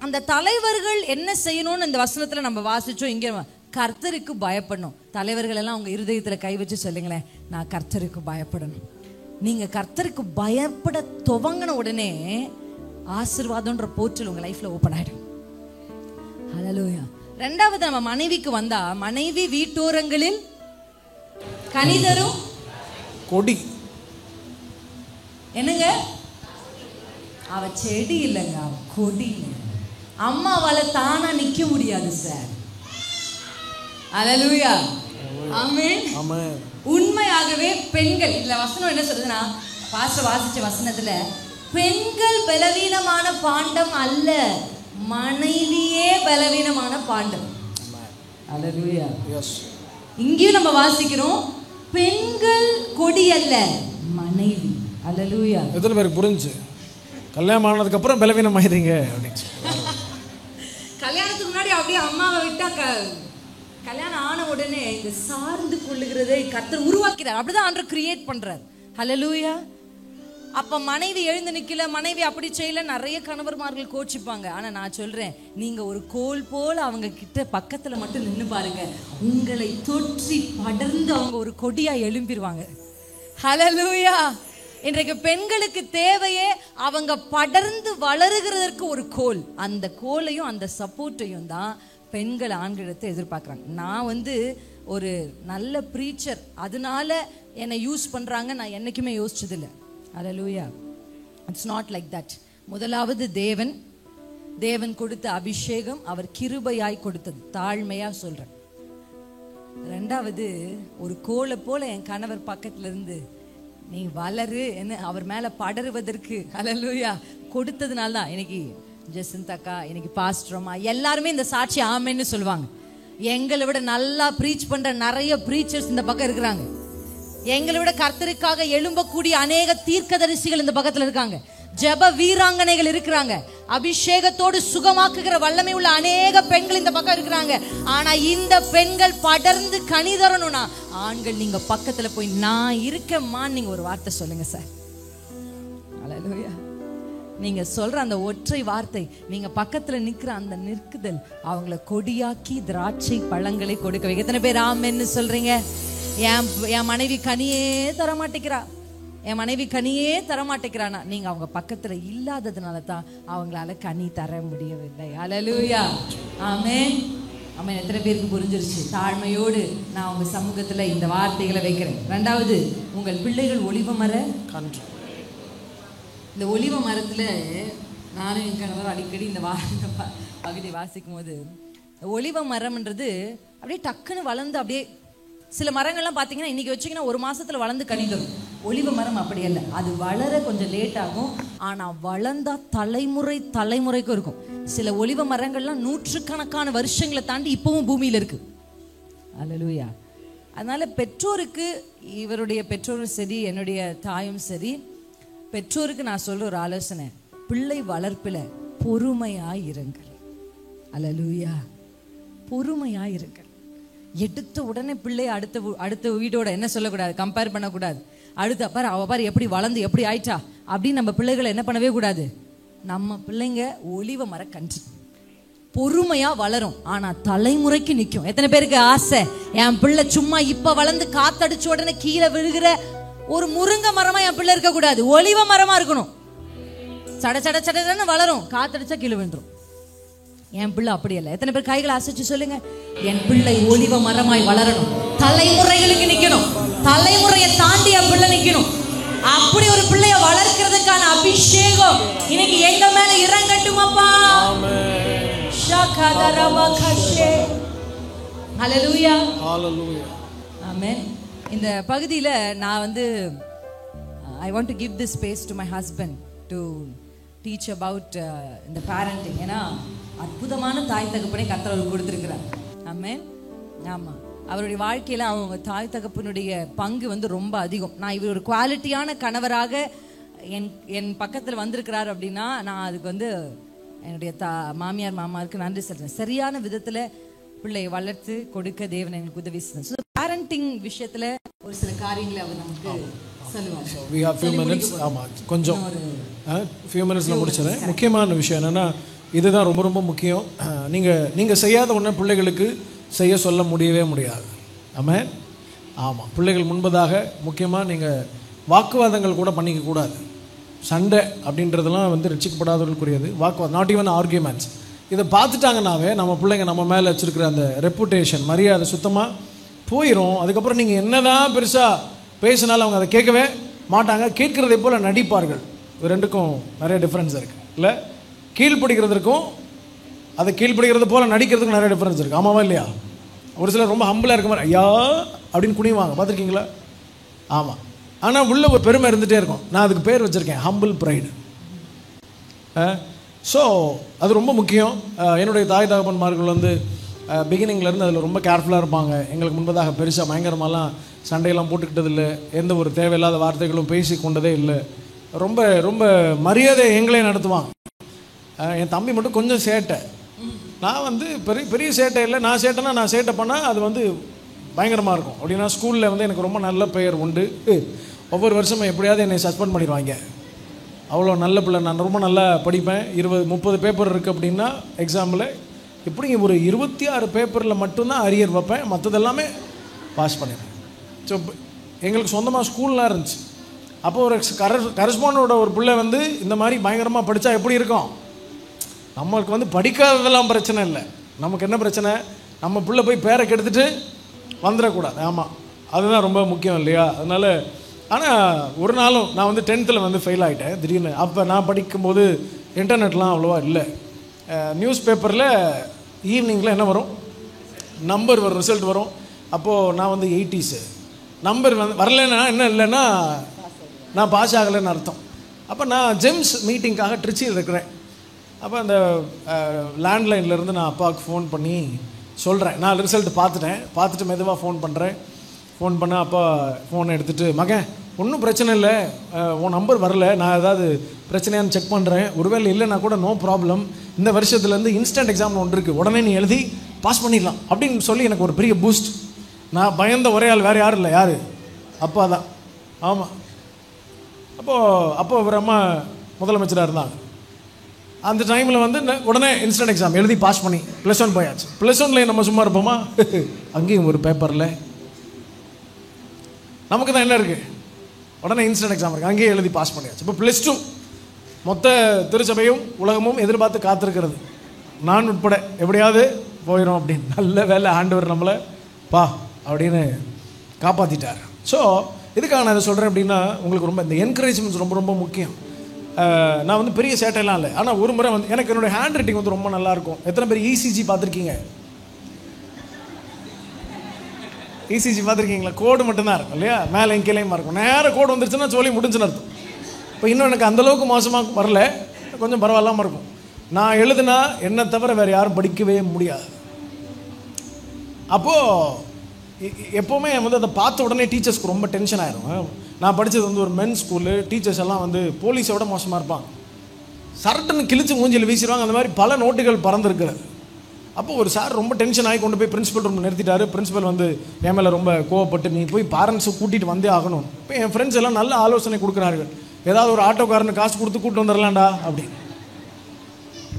அந்த தலைவர்கள் என்ன செய்யணும்னு இந்த வசனத்துல நம்ம வாசிச்சோம். இங்க கர்த்தருக்கு பயப்படணும். தலைவர்கள் எல்லாம் உங்க இருதயத்துல கை வச்சு சொல்லுங்களேன், நான் கர்த்தருக்கு பயப்படணும். நீங்க கர்த்தருக்கு பயப்பட துவங்கின உடனே ஆசீர்வாதம்ன்ற போர்ட்டல் உங்க லைஃப்ல ஓபன் ஆயிடும். ஹல்லேலூயா. ரெண்டாவது நம்ம மனைவிக்கு வந்தா, மனைவி வீட்டோரங்களில் கனிதரும் கொடி. என்னங்க, அவ செடி இல்லைங்க, அவ கொடி. அம்மாவால தானா நிக்க முடியாது சார். ஹல்லேலூயா. ஆமென். ஆமென். உண்மையாகவே பெண்கள், இல்ல வசனம் என்ன சொல்றதுன்னா, பாஸ்டர் வாசிச்ச வசனத்துல பெண்கள் பலவீனமான பாண்டம் அல்ல, மனைவியே பலவீனமான பாண்டம். ஹல்லேலூயா. எஸ். இங்கேயும் நம்ம வாசிக்கிறோம், பெண்கள் கொடி அல்ல, மனைவி. ஹல்லேலூயா. எத்தனை பேருக்கு புரிஞ்சு? கல்யாணம் ஆனதுக்கு அப்புறம் பலவீனம் ஆயிடுறீங்க அப்படின்னு. கல்யாணத்துக்கு முன்னாடி அப்படியே அம்மாவை விட்டா கல்யாணம் ஆன உடனே இந்த சார்ந்து கொள்ளுகிறதை கர்த்தர் உருவாக்கிறார். அப்படிதான் ஆண்டவர் கிரியேட் பண்றார். ஹல்லேலூயா. அப்ப மனைவி எழுந்து நிக்கல, மனைவி அப்படி செய்யல, நிறைய கணவர்மார்கள் கோச்சிப்பாங்க. ஆனா நான் சொல்றேன், நீங்க ஒரு கோல் போல அவங்க கிட்ட பக்கத்துல மட்டும் நின்னு பாருங்க, உங்களை தொற்றி படர்ந்து அவங்க ஒரு கொடியா எழும்பிடுவாங்க. ஹல்லேலூயா. இன்றைக்கு பெண்களுக்கு தேவையே அவங்க படர்ந்து வளருகிறதற்கு ஒரு கோல். அந்த கோலையும் அந்த சப்போர்ட்டையும் தான் பெண்கள் ஆண்களிடத்தை எதிர்பார்க்குறாங்க. நான் வந்து ஒரு நல்ல ப்ரீச்சர், அதனால என்னை யூஸ் பண்றாங்க நான் என்னைக்குமே யோசிச்சதில்லை. Hallelujah. It's not like that. முதலாவது தேவன் கொடுத்த அபிஷேகம் அவர் கிருபையாய் கொடுத்தது, தாழ்மையா சொல்றேன். ரெண்டாவது, ஒரு கோலை போல என் கணவர் பக்கத்துல இருந்து நீ வளரு என்ன அவர் மேல படருவதற்கு ஹல்லேலூயா கொடுத்ததுனால தான் இன்னைக்கு ஜெசிந்தாக்கா, இன்னைக்கு பாஸ்டரம்மா எல்லாருமே இந்த சாட்சி ஆமென்னு சொல்லுவாங்க. எங்களை விட நல்லா ப்ரீச் பண்ற நிறைய ப்ரீச்சர்ஸ் இந்த பக்கம் இருக்கிறாங்க. எங்களை விட கர்த்தருக்காக எழும்பக்கூடிய அநேக தீர்க்கதரிசிகள் இந்த பக்கத்துல இருக்காங்க. ஜெப வீராங்கனைகள் இருக்கிறாங்க. அபிஷேகத்தோடு சுகமாக்குகிற வல்லமை உள்ள அநேக பெண்கள் இந்த பக்கம் இருக்கிறாங்க. ஆனா இந்த பெண்கள் படர்ந்து கனி தரணும்னா ஆண்கள் நீங்க பக்கத்துல போய் நான் இருக்கேம்மான்னு நீங்க ஒரு வார்த்தை சொல்லுங்க சார். ஹல்லேலூயா. நீங்க சொல்ற அந்த ஒற்றை வார்த்தை, நீங்க பக்கத்துல நிக்கிற அந்த நிற்குதல் அவங்கள கொடியாக்கி திராட்சை பழங்களை கொடுக்க வைக்க. எத்தனை பேர் ஆமென்னு சொல்றீங்க? என் மனைவி கனியே தரமாட்டேங்கிறா, என் மனைவி கனியே தரமாட்டேங்கிறானா, நீங்க அவங்க பக்கத்துல இல்லாததுனால தான் அவங்களால கனி தர முடியவில்லை. ஹல்லேலூயா. ஆமென். ஆமென். எத்தனை பேருக்கு புரிஞ்சிருச்சு? தாழ்மையோடு நான் உங்க சமூகத்துல இந்த வார்த்தைகளை வைக்கிறேன். ரெண்டாவது, உங்கள் பிள்ளைகள் ஒலிவ மர கன்று. இந்த ஒலிவ மரத்துல நானும் என் கணவர் அடிக்கடி இந்த பகுதி வாசிக்கும் போது, ஒலிவ மரம்ன்றது அப்படியே டக்குன்னு வளர்ந்து அப்படியே, சில மரங்கள்லாம் பார்த்தீங்கன்னா இன்னைக்கு வச்சிங்கன்னா ஒரு மாசத்துல வளர்ந்து கனி தரும். ஒலிவ மரம் அப்படி அல்ல, அது வளர கொஞ்சம் லேட் ஆகும், ஆனா வளர்ந்தா தலைமுறைக்கும் இருக்கும். சில ஒலிவ மரங்கள்லாம் நூற்றுக்கணக்கான வருஷங்களை தாண்டி இப்பவும் பூமியில இருக்கு. ஹல்லேலூயா. அதனால பெற்றோருக்கு, இவருடைய பெற்றோரும் சரி என்னுடைய தாயும் சரி, பெற்றோருக்கு நான் சொல்ற ஒரு ஆலோசனை, பிள்ளை வளர்ப்பில பொறுமையாயிருங்கள். ஹல்லேலூயா. பொறுமையாயிருங்கள். எடுத்த உடனே பிள்ளை அடுத்த வீடோட என்ன சொல்லக்கூடாது, கம்பேர் பண்ணக்கூடாது. அடுத்த பாரு அவ பாரு எப்படி வளர்ந்து எப்படி ஆயிட்டா அப்படின்னு நம்ம பிள்ளைகளை என்ன பண்ணவே கூடாது. நம்ம பிள்ளைங்க ஒலிவ மர கன்று, பொறுமையா வளரும், ஆனா தலைமுறைக்கு நிற்கும். எத்தனை பேருக்கு ஆசை என் பிள்ளை சும்மா இப்ப வளர்ந்து காத்தடிச்ச உடனே கீழே விழுகிற ஒரு முருங்கை மரமா என் பிள்ளை இருக்க கூடாது, ஒலிவ மரமா இருக்கணும். சட சட சடன்னு வளரும், காத்தடிச்சா கீழே விழுந்துரும். என் பிள்ளை அப்படி இல்லை. எத்தனை பேர் கைகளை அசைச்சு சொல்லுங்க, என் பிள்ளை ஒளிவ மரமாய் வளரணும், தலைமுறைகளுக்கு நிக்கணும், தலைமுறையை தாண்டி என் பிள்ளை நிக்கணும். அப்படி ஒரு பிள்ளைய வளர்க்கிறதுக்கான அபிஷேகம் இன்னைக்கு எங்க மேல இறங்கட்டுமாப்பா. ஹல்லேலூயா, ஹல்லேலூயா, ஆமென். இந்த பகுதியில நான் வந்து I want to give this space to my husband to teach about இந்த parenting. ஏன்னா அற்புதமான தாய் தகப்பனை கர்த்தர் அவருக்கு கொடுத்திருக்கிறார். ஆமென். ஆமா, அவருடைய வாழ்க்கையில அவங்க தாய் தகப்பனுடைய பங்கு வந்து ரொம்ப அதிகம். நான் இவர் ஒரு குவாலிட்டியான கணவராக என் பக்கத்தில் வந்திருக்கிறார் அப்படின்னா நான் அதுக்கு வந்து என்னுடைய மாமியார் மாமாவுக்கு நன்றி சொல்றேன். சரியான விதத்துல பிள்ளையை வளர்த்து கொடுக்க தேவன் எங்களுக்கு உதவி செய்தார். பேரண்டிங் விஷயத்துல ஒரு சில காரியங்களை அவர் நமக்கு சொல்லுவாங்க. we have few minutes. ஆமா, கொஞ்சம் few minutesல முடிச்சறேன். முக்கியமான விஷயம் என்னன்னா, இதுதான் ரொம்ப ரொம்ப முக்கியம். நீங்க செய்யாத ஒன்றை பிள்ளைகளுக்கு செய்ய சொல்ல முடியவே முடியாது. ஆமென். ஆமாம், பிள்ளைகள் முன்பதாக முக்கியமாக நீங்கள் வாக்குவாதங்கள் கூட பண்ணிக்க கூடாது. சண்டை அப்படின்றதெல்லாம் வந்து ரட்சிக்கப்படாதவர்களுக்குரியது. வாக்குவாதம், நாட் ஈவன் ஆர்கியூமெண்ட்ஸ். இதை பார்த்துட்டாங்கன்னாவே நம்ம பிள்ளைங்க நம்ம மேலே வச்சுருக்கிற அந்த ரெப்புடேஷன், மரியாதை சுத்தமாக போயிடும். அதுக்கப்புறம் நீங்கள் என்னதான் பெருசாக பேசினாலும் அவங்க அதை கேட்கவே மாட்டாங்க. கேட்குறதை போல் நடிப்பார்கள். இது ரெண்டுக்கும் நிறைய டிஃப்ரென்ஸ் இருக்குது இல்லை? கீழ்ப்படுகிறதுக்கும் அதை கீழ்ப்படுகிறது போல் நடிக்கிறதுக்கும் நிறைய டிஃப்ரென்ஸ் இருக்குது. ஆமாவா இல்லையா? ஒரு சிலர் ரொம்ப ஹம்பிளாக இருக்க மாதிரி ஐயா அப்படின்னு குனிவாங்க, பார்த்துருக்கீங்களா? ஆமாம். ஆனால் உள்ள ஒரு பெருமை இருந்துகிட்டே இருக்கும். நான் அதுக்கு பேர் வச்சுருக்கேன், ஹம்பிள் ப்ரைடு. ஸோ அது ரொம்ப முக்கியம். என்னுடைய தாய் தகப்பன்மார்கள் வந்து பிகினிங்லேருந்து அதில் ரொம்ப கேர்ஃபுல்லாக இருப்பாங்க. எங்களுக்கு முன்பதாக பெருசாக பயங்கரமாலாம் சண்டையெல்லாம் போட்டுக்கிட்டது இல்லை. எந்த ஒரு தேவையில்லாத வார்த்தைகளும் பேசி கொண்டதே இல்லை. ரொம்ப ரொம்ப மரியாதை எங்களே நடத்துவாங்க. என் தம்பி மட்டும் கொஞ்சம் சேட்டை. நான் வந்து பெரிய சேட்டை இல்லை. நான் சேட்டைனா நான் சேட்டை பண்ணால் அது வந்து பயங்கரமாக இருக்கும். அப்படின்னா ஸ்கூலில் வந்து எனக்கு ரொம்ப நல்ல பெயர் உண்டு. ஒவ்வொரு வருஷமும் எப்படியாவது என்னை சஸ்பெண்ட் பண்ணிடுவாங்க. அவ்வளோ நல்ல பிள்ளை. நான் ரொம்ப நல்லா படிப்பேன். 20-30 பேப்பர் இருக்குது அப்படின்னா எக்ஸாமில் இப்படி ஒரு 26 பேப்பரில் மட்டும்தான் அரியர் வைப்பேன். மற்றதெல்லாமே பாஸ் பண்ணிடுவேன். ஸோ எங்களுக்கு சொந்தமாக ஸ்கூல்லாம் இருந்துச்சு. அப்போ ஒரு கரஸ்பாண்டோட ஒரு பிள்ளை வந்து இந்த மாதிரி பயங்கரமாக படித்தா எப்படி இருக்கும்? நம்மளுக்கு வந்து படிக்காததெல்லாம் பிரச்சனை இல்லை. நமக்கு என்ன பிரச்சனை? நம்ம பிள்ளை போய் பேரை கெடுத்துட்டு வந்துடக்கூடாது. ஆமாம், அதுதான் ரொம்ப முக்கியம் இல்லையா? அதனால் ஆனால் ஒரு நாளும் நான் வந்து 10th வந்து ஃபெயில் ஆகிட்டேன் திடீர்னு. அப்போ நான் படிக்கும்போது இன்டர்நெட்லாம் அவ்வளோவா இல்லை. நியூஸ் பேப்பரில் ஈவினிங்கில் என்ன வரும்? நம்பர் வரும், ரிசல்ட் வரும். அப்போது நான் வந்து 80s. நம்பர் வந்து வரலைன்னா என்ன இல்லைன்னா நான் பாஸ் ஆகலைன்னு அர்த்தம். அப்போ நான் ஜெம்ஸ் மீட்டிங்காக ட்ரிச்சியில் இருக்கிறேன். அப்போ அந்த லேண்ட்லைன்லேருந்து நான் அப்பாவுக்கு ஃபோன் பண்ணி சொல்கிறேன், நான் ரிசல்ட் பார்த்துட்டு மெதுவாக ஃபோன் பண்ணுறேன். ஃபோன் பண்ண அப்பா ஃபோனை எடுத்துகிட்டு, மகன் ஒன்றும் பிரச்சனை இல்லை, உன் நம்பர் வரல, நான் ஏதாவது பிரச்சனையான்னு செக் பண்ணுறேன், ஒருவேளை இல்லைன்னா கூட நோ ப்ராப்ளம், இந்த வருஷத்துலேருந்து இன்ஸ்டன்ட் எக்ஸாம் ஒன்று இருக்குது, உடனே நீ எழுதி பாஸ் பண்ணிடலாம் அப்படின்னு சொல்லி எனக்கு ஒரு பெரிய பூஸ்ட். நான் பயந்த ஒரே ஆள் வேறு யாரும் இல்லை. யார்? அப்பா தான். ஆமாம். அப்போ ஒரு அம்மா முதலமைச்சராக இருந்தாங்க. அந்த டைமில் வந்து உடனே இன்ஸ்டன்ட் எக்ஸாம் எழுதி பாஸ் பண்ணி +1 போயாச்சு. +1 நம்ம சும்மா இருப்போமா? அங்கேயும் ஒரு பேப்பரில் நமக்கு தான் என்ன இருக்குது? உடனே இன்ஸ்டன்ட் எக்ஸாம் இருக்குது, அங்கேயே எழுதி பாஸ் பண்ணியாச்சு. இப்போ +2 மொத்த திருச்சபையும் உலகமும் எதிர்பார்த்து காத்திருக்கிறது, நான் உட்பட எப்படியாவது போயிடும் அப்படின்னு. நல்ல வேலை, ஆண்டவர் நம்மளை பா அப்படின்னு காப்பாற்றிட்டார். ஸோ இதுக்காக நான் இதை சொல்கிறேன் அப்படின்னா, உங்களுக்கு ரொம்ப இந்த என்கரேஜ்மெண்ட்ஸ் ரொம்ப ரொம்ப முக்கியம். நான் வந்து பெரிய சேட்டையெல்லாம் இல்லை. ஆனால் ஒரு முறை வந்து எனக்கு என்னுடைய ஹேண்ட் ரைட்டிங் வந்து ரொம்ப நல்லாயிருக்கும். எத்தனை பேர் இசிஜி பார்த்துருக்கீங்க? இசிஜி பார்த்துருக்கீங்களா? கோடு மட்டும்தான் இருக்கும் இல்லையா? மேலே கீழேயுமா இருக்கும். நேரம் கோடு வந்துருச்சுன்னா சொல்லி முடிஞ்சுன்னு அர்த்தம். இப்போ இன்னும் எனக்கு அந்தளவுக்கு மோசமாக வரல, கொஞ்சம் பரவாயில்லாமல் இருக்கும். நான் எழுதுனா என்னை தவிர வேறு யாரும் படிக்கவே முடியாது. அப்போது எப்போவுமே வந்து அதை பார்த்த உடனே டீச்சர்ஸ்க்கு ரொம்ப டென்ஷன் ஆயிரும். நான் படித்தது வந்து ஒரு மென் ஸ்கூலு. டீச்சர்ஸ் எல்லாம் வந்து போலீஸோட மோசமாக இருப்பாங்க. சரட்டுன்னு கிழிச்சு மூஞ்சியில் வீசிடுவாங்க. அந்த மாதிரி பல நோட்டுகள் பறந்துருக்குறது. அப்போ ஒரு சார் ரொம்ப டென்ஷன் ஆகி கொண்டு போய் பிரின்சிபல் ரூம் நிறுத்திட்டாரு. பிரின்சிபல் வந்து என் மேலே ரொம்ப கோவப்பட்டு, நீ போய் பேரண்ட்ஸை கூட்டிகிட்டு வந்தே ஆகணும். இப்போ என் ஃப்ரெண்ட்ஸ் எல்லாம் நல்ல ஆலோசனை கொடுக்குறார்கள், ஏதாவது ஒரு ஆட்டோக்காரனு காசு கொடுத்து கூப்பிட்டு வந்துடலாம்டா அப்படின்னு.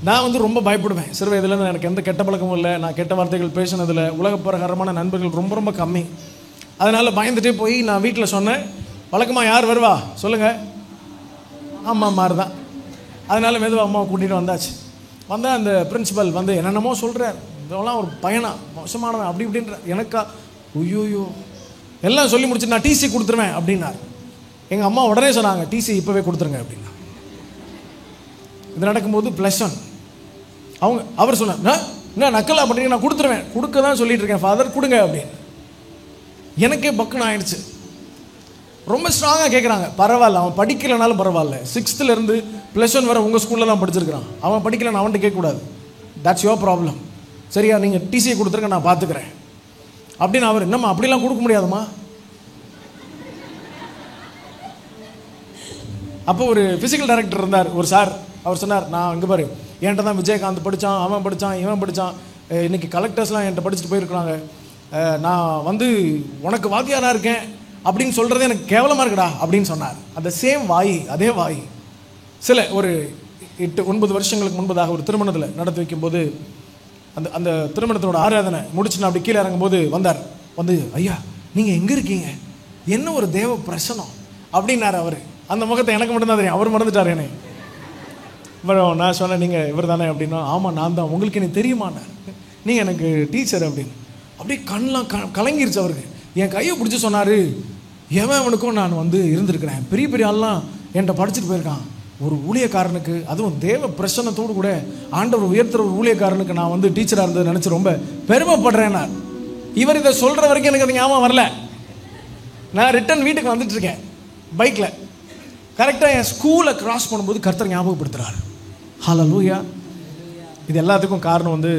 நான் வந்து ரொம்ப பயப்படுவேன். சிறு வயதுலேருந்து எனக்கு எந்த கெட்ட பழக்கமும் இல்லை. நான் கெட்ட வார்த்தைகள் பேசினதில், உலகப்பிரகாரமான நண்பர்கள் ரொம்ப ரொம்ப கம்மி. அதனால் பயந்துட்டே போய் நான் வீட்டில் சொன்னேன், வழக்கமாக யார் வருவா சொல்லுங்கள்? அம்மா மாதிரி தான். அதனால் மெதுவாக அம்மாவை கூட்டிகிட்டு வந்தாச்சு. வந்தால் அந்த பிரின்சிபல் வந்து என்னென்னமோ சொல்கிறார், இதெல்லாம் ஒரு பையனா மோசமானவன் அப்படி இப்படின்ற. எனக்கா ஐயோயோ எல்லாம் சொல்லி முடிச்சு நான் டிசி கொடுத்துருவேன் அப்படின்னார். எங்கள் அம்மா உடனே சொன்னாங்க, டிசி இப்போவே கொடுத்துருங்க அப்படின்னா. இது நடக்கும்போது +1 அவர் சொன்னார், என்ன நக்கலா பண்ணுறீங்க, நான் கொடுத்துருவேன், கொடுக்க தான் சொல்லிட்டு இருக்கேன் ஃபாதர், கொடுங்க அப்படின்னு. எனக்கே பக்குன்னு ஆயிடுச்சு. ரொம்ப ஸ்ட்ராங்காக கேட்குறாங்க. பரவாயில்ல, அவன் படிக்கலைனாலும் பரவாயில்ல, 6th +1 வரை உங்கள் ஸ்கூலில் தான் படிச்சிருக்கிறான், அவன் படிக்கலைன்னு அவன்கிட்ட கேட்கக்கூடாது, தட்ஸ் யோர் ப்ராப்ளம், சரியா, நீங்கள் டிசியை கொடுத்துருங்க, நான் பார்த்துக்கிறேன் அப்படின்னு. அவர் என்னம்மா அப்படிலாம் கொடுக்க முடியாதுமா. அப்போ ஒரு ஃபிசிக்கல் டைரக்டர் இருந்தார், ஒரு சார். அவர் சொன்னார், நான் இங்கே பாரு, என்கிட்ட தான் விஜயகாந்த் படித்தான், அவன் படித்தான், இவன் படித்தான், இன்றைக்கி கலெக்டர்ஸ்லாம் என்கிட்ட படிச்சுட்டு போயிருக்கிறாங்க, நான் வந்து உனக்கு வாத்தியாராக இருக்கேன் அப்படின்னு சொல்கிறது எனக்கு கேவலமாக இருக்குடா அப்படின்னு சொன்னார். அந்த சேம் வாய், அதே வாய் சில ஒரு 8-9 வருஷங்களுக்கு முன்பதாக ஒரு திருமணத்தில் நடத்தி வைக்கும்போது அந்த அந்த திருமணத்தோட ஆராதனை முடிச்சு நான் அப்படி கீழே இறங்கும்போது வந்தார். வந்து, ஐயா நீங்கள் எங்கே இருக்கீங்க, என்ன ஒரு தேவ பிரசனம் அப்படின்னார் அவர். அந்த முகத்தை எனக்கு மட்டும்தான் தெரியும், அவர் மறந்துட்டார் என்னை. நான் சொன்னேன், நீங்கள் இவர் தானே அப்படின்னா. ஆமாம் நான் தான், உங்களுக்கு எனக்கு தெரியுமாண்ணா, நீங்கள் எனக்கு டீச்சர் அப்படின்னு. அப்படியே கண்ணெலாம் கலங்கிருச்சு அவருக்கு. என் கையை பிடிச்சி சொன்னார், எவனுக்கும் நான் வந்து இருந்திருக்கிறேன், பெரிய பெரிய ஆள்லாம் என்கிட்ட படிச்சுட்டு போயிருக்கான், ஒரு ஊழியக்காரனுக்கு, அதுவும் தேவ பிரசன்னத்தோடு கூட ஆண்டவர் உயர்த்துற ஒரு ஊழியக்காரனுக்கு நான் வந்து டீச்சராக இருந்தது நினச்சி ரொம்ப பெருமைப்படுறேன். நான் இவர் இதை சொல்கிற வரைக்கும் எனக்கு அது ஞாபகம் வரல. நான் ரிட்டன் வீட்டுக்கு வந்துட்டு இருக்கேன் பைக்கில். கரெக்டாக என் ஸ்கூலை கிராஸ் பண்ணும்போது கர்த்தர் ஞாபகப்படுத்துகிறார். ஹல்லேலூயா. இது எல்லாத்துக்கும் காரணம் வந்து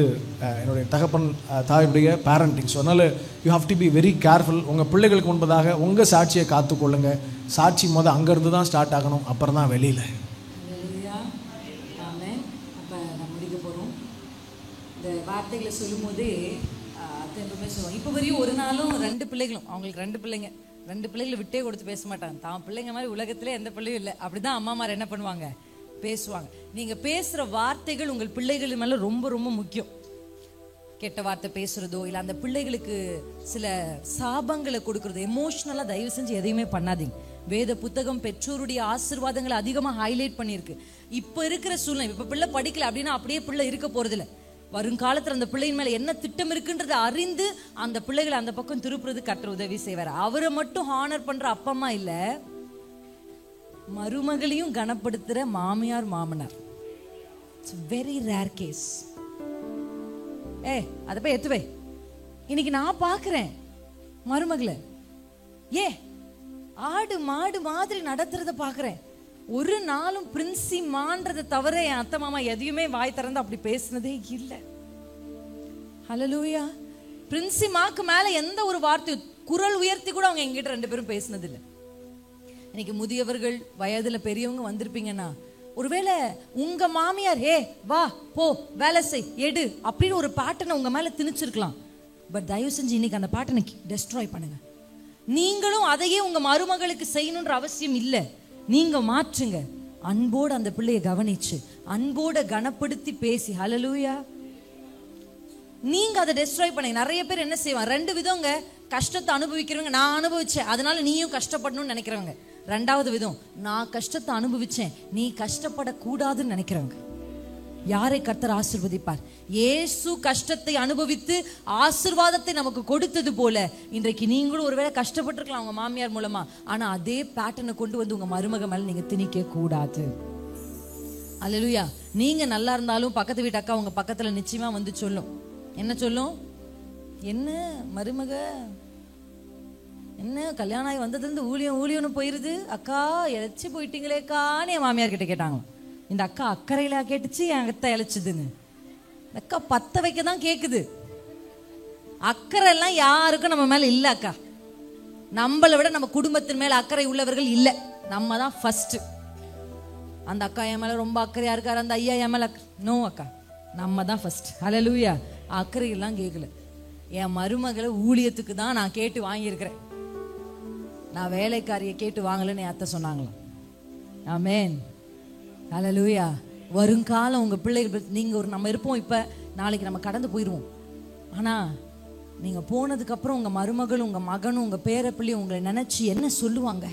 என்னுடைய தகப்பன் தாயுடைய பேரண்டிங். ஸோ அதனால் you have to be very careful. உங்கள் பிள்ளைகளுக்கு முன்பதாக உங்கள் சாட்சியை காத்துக்கொள்ளுங்க. சாட்சி அங்கேருந்து தான் ஸ்டார்ட் ஆகணும், அப்புறம் தான் வெளியில். அப்போ நான் முடிக்க போகிறோம். இந்த வார்த்தைகளை சொல்லும் போதே எப்பவுமே சொல்லுவாங்க, இப்போ வரையும் ஒரு நாளும் 2 பிள்ளைகளும், அவங்களுக்கு 2 பிள்ளைங்க, 2 பிள்ளைகளை விட்டே கொடுத்து பேச மாட்டாங்க. தான் பிள்ளைங்க மாதிரி உலகத்திலே எந்த பிள்ளையும் இல்லை. அப்படிதான் அம்மாமார் என்ன பண்ணுவாங்க, பேசுவாங்க. நீங்க பேசுற வார்த்தைகள் உங்கள் பிள்ளைகள் மேல ரொம்ப ரொம்ப முக்கியம். கெட்ட வார்த்தை பேசுறதோ இல்ல அந்த பிள்ளைகளுக்கு சில சாபங்களை கொடுக்கறதோ எமோஷனலா தயவு செஞ்சு எதையுமே பண்ணாதீங்க. வேத புத்தகம் பெற்றோருடைய ஆசீர்வாதங்களை அதிகமா ஹைலைட் பண்ணியிருக்கு. இப்ப இருக்கிற சூழ்நிலை, இப்ப பிள்ளை படிக்கல அப்படின்னா அப்படியே பிள்ளை இருக்க போறது இல்லை. வருங்காலத்துல அந்த பிள்ளையின் மேல என்ன திட்டம் இருக்குன்றதை அறிந்து அந்த பிள்ளைகளை அந்த பக்கம் திருப்புறது கர்த்தர் உதவி செய்வார். அவரை மட்டும் ஹானர் பண்ற அப்பா அம்மா இல்ல, மருமகளையும் கனப்படுத்துற மாமியார் மாமனார். It's very rare case. அதை போய் எத்துவே. இன்னைக்கு நான் பாக்குறேன் மருமகளை ஆடு மாடு மாதிரி நடத்துறத பாக்குறேன். ஒரு நாளும் பிரின்சி மான்றதை தவிர என் அத்தை மாமா எதையுமே வாய் திறந்து அப்படி பேசுனதே இல்லை. ஹல்லேலூயா. பிரின்சி மாக்கு மேல எந்த ஒரு வார்த்தை குரல் உயர்த்தி கூட அவங்க எங்கிட்ட 2 பேரும் பேசினது இல்லை. இன்னைக்கு முதியவர்கள் வயதுல பெரியவங்க வந்திருப்பீங்கன்னா, ஒருவேளை உங்க மாமியார் வா போ வேலை செய் எடு அப்படின்னு ஒரு பேட்டர்னை உங்க மேல திணிச்சிருக்கலாம். பட் தயவு செஞ்சு இன்னைக்கு அந்த பேட்டர்னை டெஸ்ட்ராய் பண்ணுங்க. நீங்களும் அதையே உங்க மருமகளுக்கு செய்யணுன்ற அவசியம் இல்லை. நீங்க மாற்றுங்க. அன்போடு அந்த பிள்ளையை கவனிச்சு அன்போட கனப்படுத்தி பேசி. ஹல்லேலூயா. நீங்க அதை டெஸ்ட்ராய் பண்ணுங்க. நிறைய பேர் என்ன செய்வாங்க, 2 விதங்க. கஷ்டத்தை அனுபவிக்கிறவங்க, நான் அனுபவிச்சேன் அதனால நீயும் கஷ்டப்படணும்னு நினைக்கிறவங்க. 2வது விதம், நான் கஷ்டத்தை அனுபவிச்சேன் நீ கஷ்டப்படக்கூடாதுன்னு நினைக்கிறவங்க. யாரை கர்த்தர் ஆசீர்வதிப்பார்? இயேசு கஷ்டத்தை அனுபவித்து ஆசீர்வாதத்தை நமக்கு கொடுத்தது போல இன்றைக்கு நீங்களும் ஒருவேளை கஷ்டப்பட்டிருக்கலாம் உங்க மாமியார் மூலமா. ஆனா அதே பேட்டர்னை கொண்டு வந்து உங்க மருமக மேல நீங்க திணிக்க கூடாது. அல்லேலூயா. நீங்க நல்லா இருந்தாலும் பக்கத்து வீட்டு அக்கா உங்க பக்கத்துல நிச்சயமா வந்து சொல்லும். என்ன சொல்லும்? என்ன மருமக, என்ன கல்யாணம் ஆகி வந்ததுலேருந்து ஊழியம்னு போயிருது, அக்கா இழைச்சி போயிட்டீங்களேக்கான்னு என் மாமியார் கிட்ட கேட்டாங்க. இந்த அக்கா அக்கறையில கேட்டுச்சு, என் அத்தை இழைச்சுதுன்னு. அக்கா பத்த வைக்க தான் கேக்குது. அக்கறை எல்லாம் யாருக்கும் நம்ம மேல இல்ல அக்கா. நம்மளை விட நம்ம குடும்பத்தின் மேல அக்கறை உள்ளவர்கள் இல்ல, நம்ம தான் ஃபர்ஸ்ட். அந்த அக்கா என் மேல ரொம்ப அக்கறையா இருக்காரு, அந்த ஐயா என் மேல நோ அக்கா, நம்ம தான் ஃபர்ஸ்ட். ஹல்லேலூயா. அக்கறை எல்லாம் கேட்கல. என் மருமகளை ஊழியத்துக்கு தான் நான் கேட்டு வாங்கியிருக்கிறேன், நான் வேலைக்காரியை கேட்டு வாங்கலன்னு என் அத்தை சொன்னாங்களாம். ஆமென். ஹல்லேலூயா. வருங்காலம் உங்க பிள்ளைகள், நீங்க நம்ம இருப்போம் இப்ப, நாளைக்கு நம்ம கடந்து போயிடுவோம். ஆனா நீங்க போனதுக்கு அப்புறம் உங்க மருமகளும் உங்க மகனும் உங்க பேர பிள்ளையும் உங்களை நினைச்சு என்ன சொல்லுவாங்க?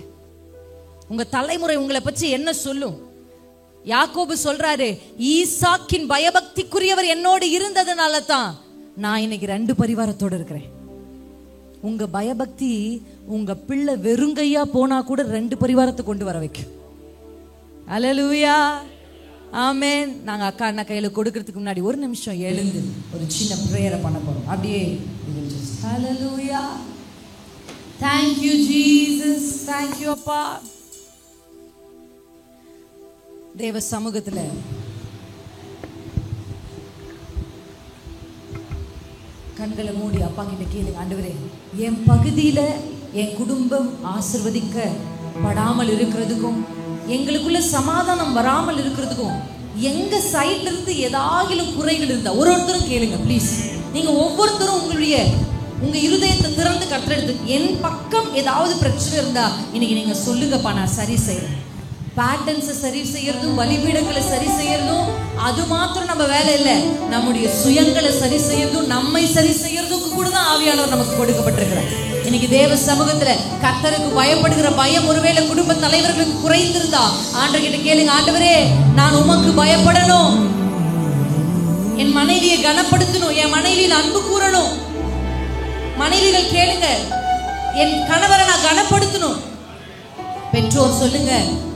உங்க தலைமுறை உங்களை பற்றி என்ன சொல்லும்? யாக்கோபு சொல்றாரு, ஈசாக்கின் பயபக்திக்குரியவர் என்னோடு இருந்ததுனால தான் நான் இன்னைக்கு 2 பரிவாரத்தோடு இருக்கிறேன். உங்க பயபக்தி உங்க பிள்ளை வெறுங்கையா போனா கூட 2 பரிவாரத்தை கொண்டு வர வைக்கும். அல்லேலூயா, ஆமென். நாங்க அக்கா அண்ணா கையில கொடுக்கறதுக்கு முன்னாடி ஒரு நிமிஷம் எழுந்து ஒரு சின்ன பிரேயரை பண்ண போறோம். அப்படியே அல்லேலூயா. Thank you Jesus, thank you அப்பா. தேவ சமூகத்துல கண்களை மூடி அப்பா கிட்ட கேளுங்க. ஆண்டவரே, என் பகுதியில என் குடும்பம் ஆசீர்வதிக்கப்படாமல் இருக்கிறதுக்கும் எங்களுக்குள்ள சமாதானம் வராமல் இருக்கிறதுக்கும் எங்க சைட்ல இருந்து ஏதாகிலும் குறைகள் இருந்தா ஒருத்தரும் கேளுங்க ப்ளீஸ். நீங்க ஒவ்வொருத்தரும் உங்க இருதயத்தை திறந்து கற்றெடுத்து, என் பக்கம் ஏதாவது பிரச்சனை இருந்தா இன்னைக்கு நீங்க சொல்லுங்கப்பா, நான் சரி செய்யறேன். பேட்டர்ன்ஸை சரி செய்யறதும் பலிபீடங்களை சரி செய்யறதும் அது மாத்திரம் நம்ம வேலை இல்லை. நம்முடைய சுயங்களை சரி செய்யறதும் நம்மை சரி செய்யறதுக்கு கூட தான் ஆவியானவர் நமக்கு கொடுக்கப்பட்டிருக்கிறார். இன்னைக்கு தேவ சமூகத்துல கர்த்தருக்கு பயப்படுகிற பயம் ஒருவேளை குடும்ப தலைவர்களுக்கு குறைந்திருந்தா ஆண்டவர்கிட்ட கேளுங்க. ஆண்டவரே, நான் உமக்கு பயப்படணும், என் மனைவியை கனப்படுத்தணும், என் மனைவியில் அன்பு கூறணும். மனைவிகள் கேளுங்க, என் கணவரை நான் கனப்படுத்தணும். பெற்றோர் சொல்லுங்க,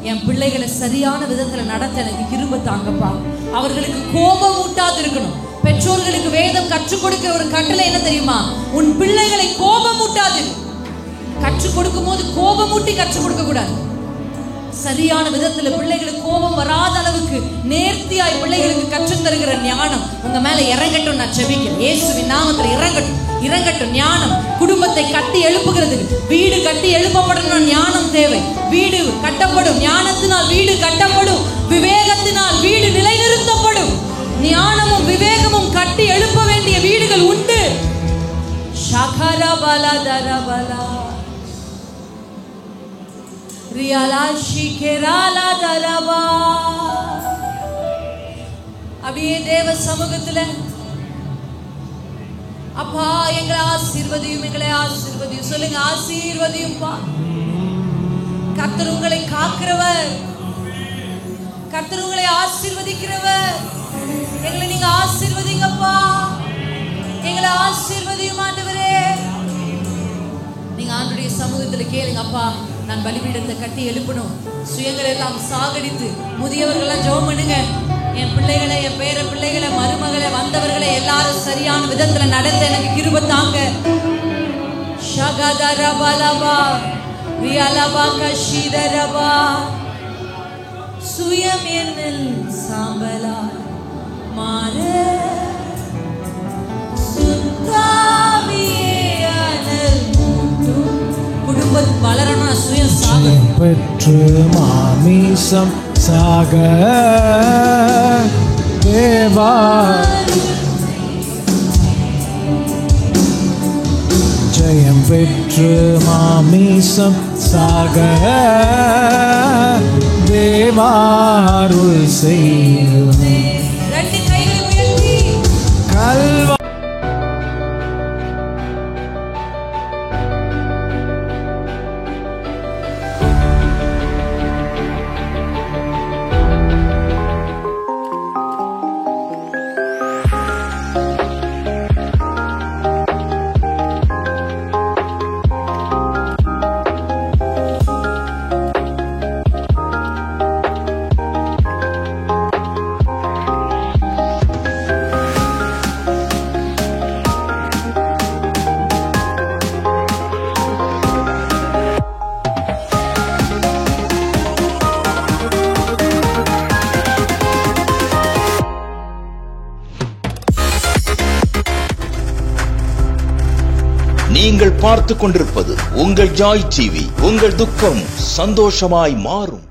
என் பிள்ளைகளை சரியான விதத்துல நடத்த எனக்கு கிருபை தாங்கப்பா. அவர்களுக்கு கோபம் ஊட்டாது இருக்கணும். பெற்றோர்களுக்கு வேதம் கற்றுக் கொடுக்கிற ஒரு கட்டளை என்ன தெரியுமா? உன் பிள்ளைகளை கோபம் ஊட்டாது. கற்றுக் கொடுக்கும் போது கோபம் ஊட்டி கற்றுக் கொடுக்க கூடாது. சரியான விதத்துல பிள்ளைகளுக்கு கோபம் வராத அளவுக்கு நேர்த்தியாய் பிள்ளைகளுக்கு கற்றுத் தருகிற ஞானம் உங்க மேல இறங்கட்டும். நான் ஜெபிக்கிறேன், இயேசுவின் நாமத்துல இறங்கட்டும், இறங்கட்டும் ஞானம். குடும்பத்தை கட்டி எழுப்புகிறது, வீடு கட்டி எழுப்பப்படணும், ஞானம் தேவை. வீடு கட்டப்படும், ஞானத்தினால் வீடு கட்டப்படும், விவேகத்தினால் வீடு நிலைநிறுத்தப்படும். ஞானமும் விவேகமும் கட்டி எழுப்ப வேண்டிய வீடுகள் உண்டு. ஷகரபல தரபல ரியாலா ஷிகராலா தரபா. அப்படியே தேவ சமூகத்துல அப்பா எங்களை ஆசீர்வதியும், எங்களை ஆசீர்வதியும். சொல்லுங்க, ஆசீர்வதியும்பா. கர்த்தர் உங்களை காக்கிறவர், கர்த்தர் உங்களை ஆசீர்வதிக்கிறவர். எங்களை நீங்க ஆசீர்வதிங்கப்பா, எங்களை ஆசீர்வதியும் ஆண்டவரே. நீங்க ஆண்டவருடைய சமூகத்துல கேளுங்க, அப்பா நான் பலிபீடத்தை கட்டி எழுப்பணும், சுயங்கள் எல்லாம் சாகடித்து. முதியவர்கள்லாம் ஜெபம் பண்ணுங்க, என் பிள்ளைகளை, என் பேர பிள்ளைகளை, மருமகளை, வந்தவர்களை எல்லாரும் சரியான விதத்துல நடத்த எனக்கு கிருபை தாங்க. ஷகதரபலபா ரியலபா கஷிதரபா. சுயம் என்னில் சாம்பலா மாற சுத்தாவியே அனல் மூட்டும். குடும்பம் வளரணும், சுயம் சாகணும். பெற்று மாமிசம் சாக தேவா, ஜெயம் பெற்று மாமிசம் சாக தேவாருள் செய்யும். 2 கைகளை உயர்த்தி கல்வா நீங்கள் பார்த்துக் கொண்டிருப்பது உங்கள் ஜாய் டிவி. உங்கள் துக்கம் சந்தோஷமாய் மாறும்.